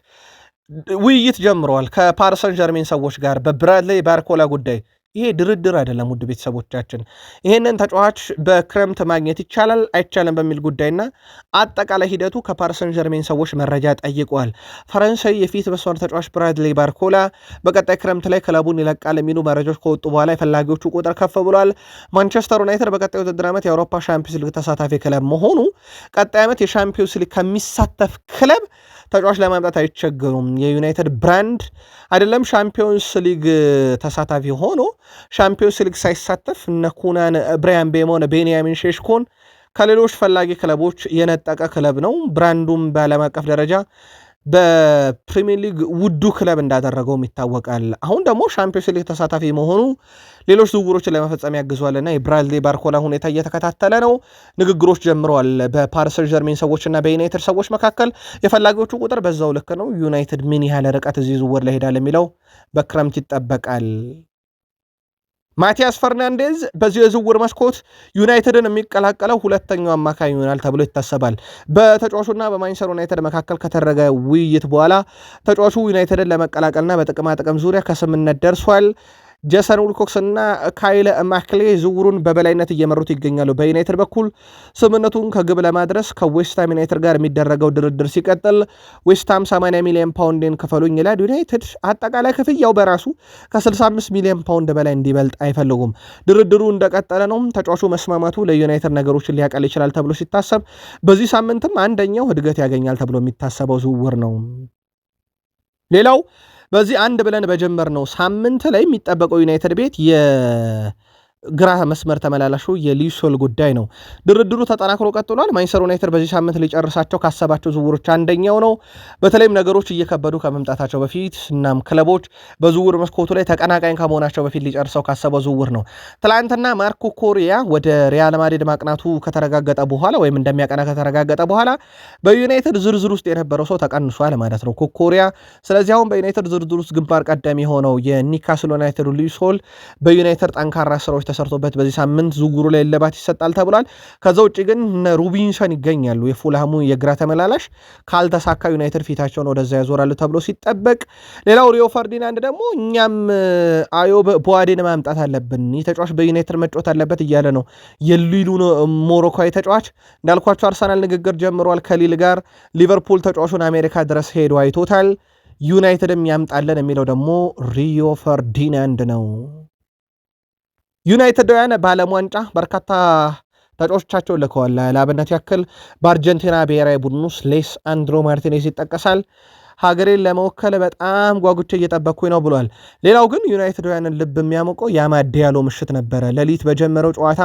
ውይይት ጀምረዋል ከፓሪሰን ጀርሜን ሰዎች ጋር በብራድሌይ ባርኮላ ጉዳይ። ይሄ ድርድር አይደለም ውድ ቤተሰቦቻችን። ይሄንን ተጫዋች በክረምት ማግኘት ይቻላል አይቻልም በሚል ጉዳይና አጠቃላይ ሂደቱ ከፓሪሰን ጀርሜን ሰዎች መረጃ ጠይቀዋል። ፈረንሳይ የፊት መስመር ተጫዋች ብራድሌይ ባርኮላ በቀጣይ ክረምት ላይ ክለቡን ይለቃል የሚሉ መረጃዎች ከወጡ በኋላ የፈላጊዎቹ ቁጥር ከፍ ብሏል። ማንቸስተር ዩናይትድ በቀጣይ ውድድር ዓመት የአውሮፓ ሻምፒዮንስ ሊግ ተሳታፊ ክለብ መሆኑ ቀጣይ ዓመት የሻምፒዮንስ ሊግ ከሚሳተፍ ክለብ ተጫዋች ለማምጣት አይቸገሩም። የዩናይትድ ብራንድ አይደለም ሻምፒዮንስ ሊግ ተሳታፊ ሆኖ ሻምፒዮንስ ሊግ ሳይሳተፍ እነ ኩናን፣ ብራያን ቤሞን፣ ቤንያሚን ሼሽኮን ከሌሎች ፈላጊ ክለቦች የነጠቀ ክለብ ነው። ብራንዱም በዓለም አቀፍ ደረጃ በፕሪሚየር ሊግ ውዱ ክለብ እንዳደረገውም ይታወቃል። አሁን ደግሞ ሻምፒዮንስ ሊግ ተሳታፊ መሆኑ ሌሎች ዝውውሮችን ለመፈጸም ያግዟልና የብራድሌይ ባርኮላ ሁኔታ እየተከታተለ ነው። ንግግሮች ጀምረዋል በፓሪስ ሰን ዠርሜን ሰዎችና በዩናይትድ ሰዎች መካከል። የፈላጊዎቹ ቁጥር በዛው ልክ ነው። ዩናይትድ ምን ያህል ርቀት እዚህ ዝውውር ላይ ሄዳል የሚለው በክረምት ይጠበቃል። ማቲያስ ፈርናንዴዝ በዚህ የዝውውር መስኮት ዩናይትድን የሚቀላቀለው ሁለተኛው አማካኝ ይሆናል ተብሎ ይታሰባል። በተጫዋቹና በማንቸስተር ዩናይትድ መካከል ከተደረገ ውይይት በኋላ ተጫዋቹ ዩናይትድን ለመቀላቀልና በጥቅማ ጥቅም ዙሪያ ከስምነት ደርሷል። ጄሰን ዊልኮክስ እና ካይል ማክሌ ዝውውሩን በበላይነት እየመሩት ይገኛሉ። በዩናይትድ በኩል ስምነቱን ከግብ ለማድረስ ከዌስትሃም ዩናይትድ ጋር የሚደረገው ድርድር ሲቀጥል ዌስትሃም 80 ሚሊዮን ፓውንድን ክፈሉኝ ይላል። ዩናይትድ አጠቃላይ ክፍያው በራሱ ከ65 ሚሊዮን ፓውንድ በላይ እንዲበልጥ አይፈልጉም። ድርድሩ እንደቀጠለ ነው። ተጫዋቹ መስማማቱ ለዩናይትድ ነገሮችን ሊያቀል ይችላል ተብሎ ሲታሰብ፣ በዚህ ሳምንትም አንደኛው እድገት ያገኛል ተብሎ የሚታሰበው ዝውውር ነው። ሌላው በዚህ አንድ ብለን በጀመርነው ሳምንት ላይ የሚጠበቀው ዩናይትድ ቤት ግራ መስመር ተመላላሹ የሊሶል ጉዳይ ነው። ድርድሩ ተጠናክሮ ቀጥሏል። ማንቸስተር ዩናይትድ በዚህ ሳምንት ሊጨርሳቸው ካሰባቸው ዝውውሮች አንደኛው ነው። በተለይም ነገሮች እየከበዱ ከመምጣታቸው በፊት እናም ክለቦች በዝውውር መስኮቱ ላይ ተቀናቃኝ ከመሆናቸው በፊት ሊጨርሰው ካሰበው ዝውውር ነው። ትላንትና ማርኮ ኮሪያ ወደ ሪያል ማድሪድ ማቅናቱ ከተረጋገጠ በኋላ ወይም እንደሚያቀና ከተረጋገጠ በኋላ በዩናይትድ ዝርዝር ውስጥ የነበረው ሰው ተቀንሷል ማለት ነው ኮሪያ። ስለዚህ አሁን በዩናይትድ ዝርዝር ውስጥ ግንባር ቀደም የሆነው የኒካስል ዩናይትድ ሊሶል በዩናይትድ ጠንካራ ስራዎች ተሰርቶበት በዚህ ሳምንት ዝውውሩ ላይ እልባት ይሰጣል ተብሏል። ከዛ ውጭ ግን ሩቢንሰን ይገኛሉ። የፉልሃሙ የግራ ተመላላሽ ካልተሳካ ዩናይትድ ፊታቸውን ወደዛ ያዞራሉ ተብሎ ሲጠበቅ፣ ሌላው ሪዮ ፈርዲናንድ ደግሞ እኛም አዮብ ቦዋዴን ማምጣት አለብን፣ ይህ ተጫዋች በዩናይትድ መጫወት አለበት እያለ ነው። የሊሉ ሞሮኮዊ ተጫዋች እንዳልኳቸው አርሰናል ንግግር ጀምሯል ከሊል ጋር። ሊቨርፑል ተጫዋቹን አሜሪካ ድረስ ሄዶ አይቶታል። ዩናይትድም ያምጣለን የሚለው ደግሞ ሪዮ ፈርዲናንድ ነው። ዩናይትዳውያን በዓለም ዋንጫ በርካታ ተጫዋቾቻቸውን ልከዋል። ለአብነት ያክል በአርጀንቲና ብሔራዊ ቡድን ውስጥ ሌስ አንድሮ ማርቲኔዝ ይጠቀሳል። ሀገሬን ለመወከል በጣም ጓጉቼ እየጠበቅኩኝ ነው ብሏል። ሌላው ግን ዩናይትዳውያንን ልብ የሚያሞቀው የአማድ ዲያሎ ምሽት ነበረ። ሌሊት በጀመረው ጨዋታ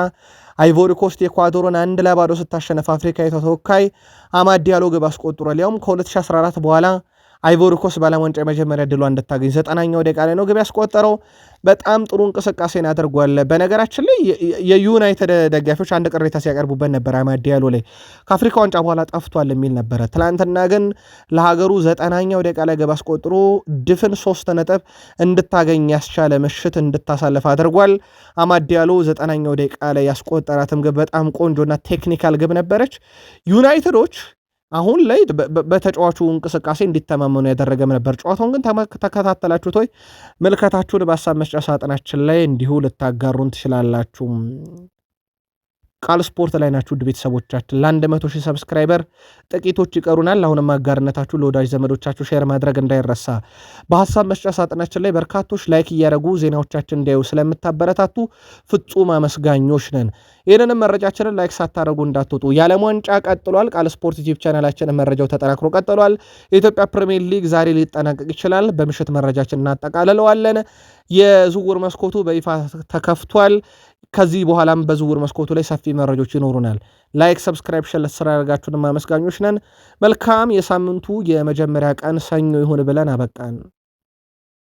አይቮሪ ኮስት ኤኳዶርን 1-0 ስታሸነፍ አፍሪካዊቷ ተወካይ አማድ ዲያሎ ግብ አስቆጥሯል። ያውም ከ2014 በኋላ አይቮሪ ኮስት በዓለም ዋንጫ የመጀመሪያ ድሏ እንድታገኝ 90ኛው ደቂቃ ላይ ነው ግብ ያስቆጠረው። በጣም ጥሩ እንቅስቃሴን አድርጓል። በነገራችን ላይ የዩናይትድ ደጋፊዎች አንድ ቅሬታ ሲያቀርቡበት ነበር አማድ ዲያሎ ላይ ከአፍሪካ ዋንጫ በኋላ ጠፍቷል የሚል ነበረ። ትናንትና ግን ለሀገሩ 90ኛው ደቂቃ ላይ ግብ አስቆጥሮ ድፍን 3 ነጥብ እንድታገኝ ያስቻለ ምሽት እንድታሳልፍ አድርጓል። አማድ ዲያሎ 90ኛው ደቂቃ ላይ ያስቆጠራትም ግብ በጣም ቆንጆና ቴክኒካል ግብ ነበረች። ዩናይትዶች አሁን ላይ በተጫዋቹ እንቅስቃሴ እንዲተማመኑ ያደረገም ነበር። ጨዋታውን ግን ተከታተላችሁት ወይ? ምልከታችሁን በሀሳብ መስጫ ሳጥናችን ላይ እንዲሁ ልታጋሩን ትችላላችሁ። ቃል ስፖርት ላይ ናችሁ ውድ ቤተሰቦቻችን። ለ100,000 ሰብስክራይበር ጥቂቶች ይቀሩናል። አሁንም አጋርነታችሁ ለወዳጅ ዘመዶቻችሁ ሼር ማድረግ እንዳይረሳ። በሀሳብ መስጫ ሳጥናችን ላይ በርካቶች ላይክ እያደረጉ ዜናዎቻችን እንዲያዩ ስለምታበረታቱ ፍጹም አመስጋኞች ነን። ይህንንም መረጃችንን ላይክ ሳታደረጉ እንዳትወጡ። የዓለም ዋንጫ ቀጥሏል። ቃል ስፖርት ዩቲዩብ ቻናላችን መረጃው ተጠናክሮ ቀጥሏል። የኢትዮጵያ ፕሪሚየር ሊግ ዛሬ ሊጠናቀቅ ይችላል። በምሽት መረጃችን እናጠቃልለዋለን። የዝውውር መስኮቱ በይፋ ተከፍቷል። ከዚህ በኋላም በዝውውር መስኮቱ ላይ ሰፊ መረጃዎች ይኖሩናል። ላይክ፣ ሰብስክራይብ፣ ሸር ስላደረጋችሁንም አመስጋኞች ነን። መልካም የሳምንቱ የመጀመሪያ ቀን ሰኞ ይሁን ብለን አበቃን።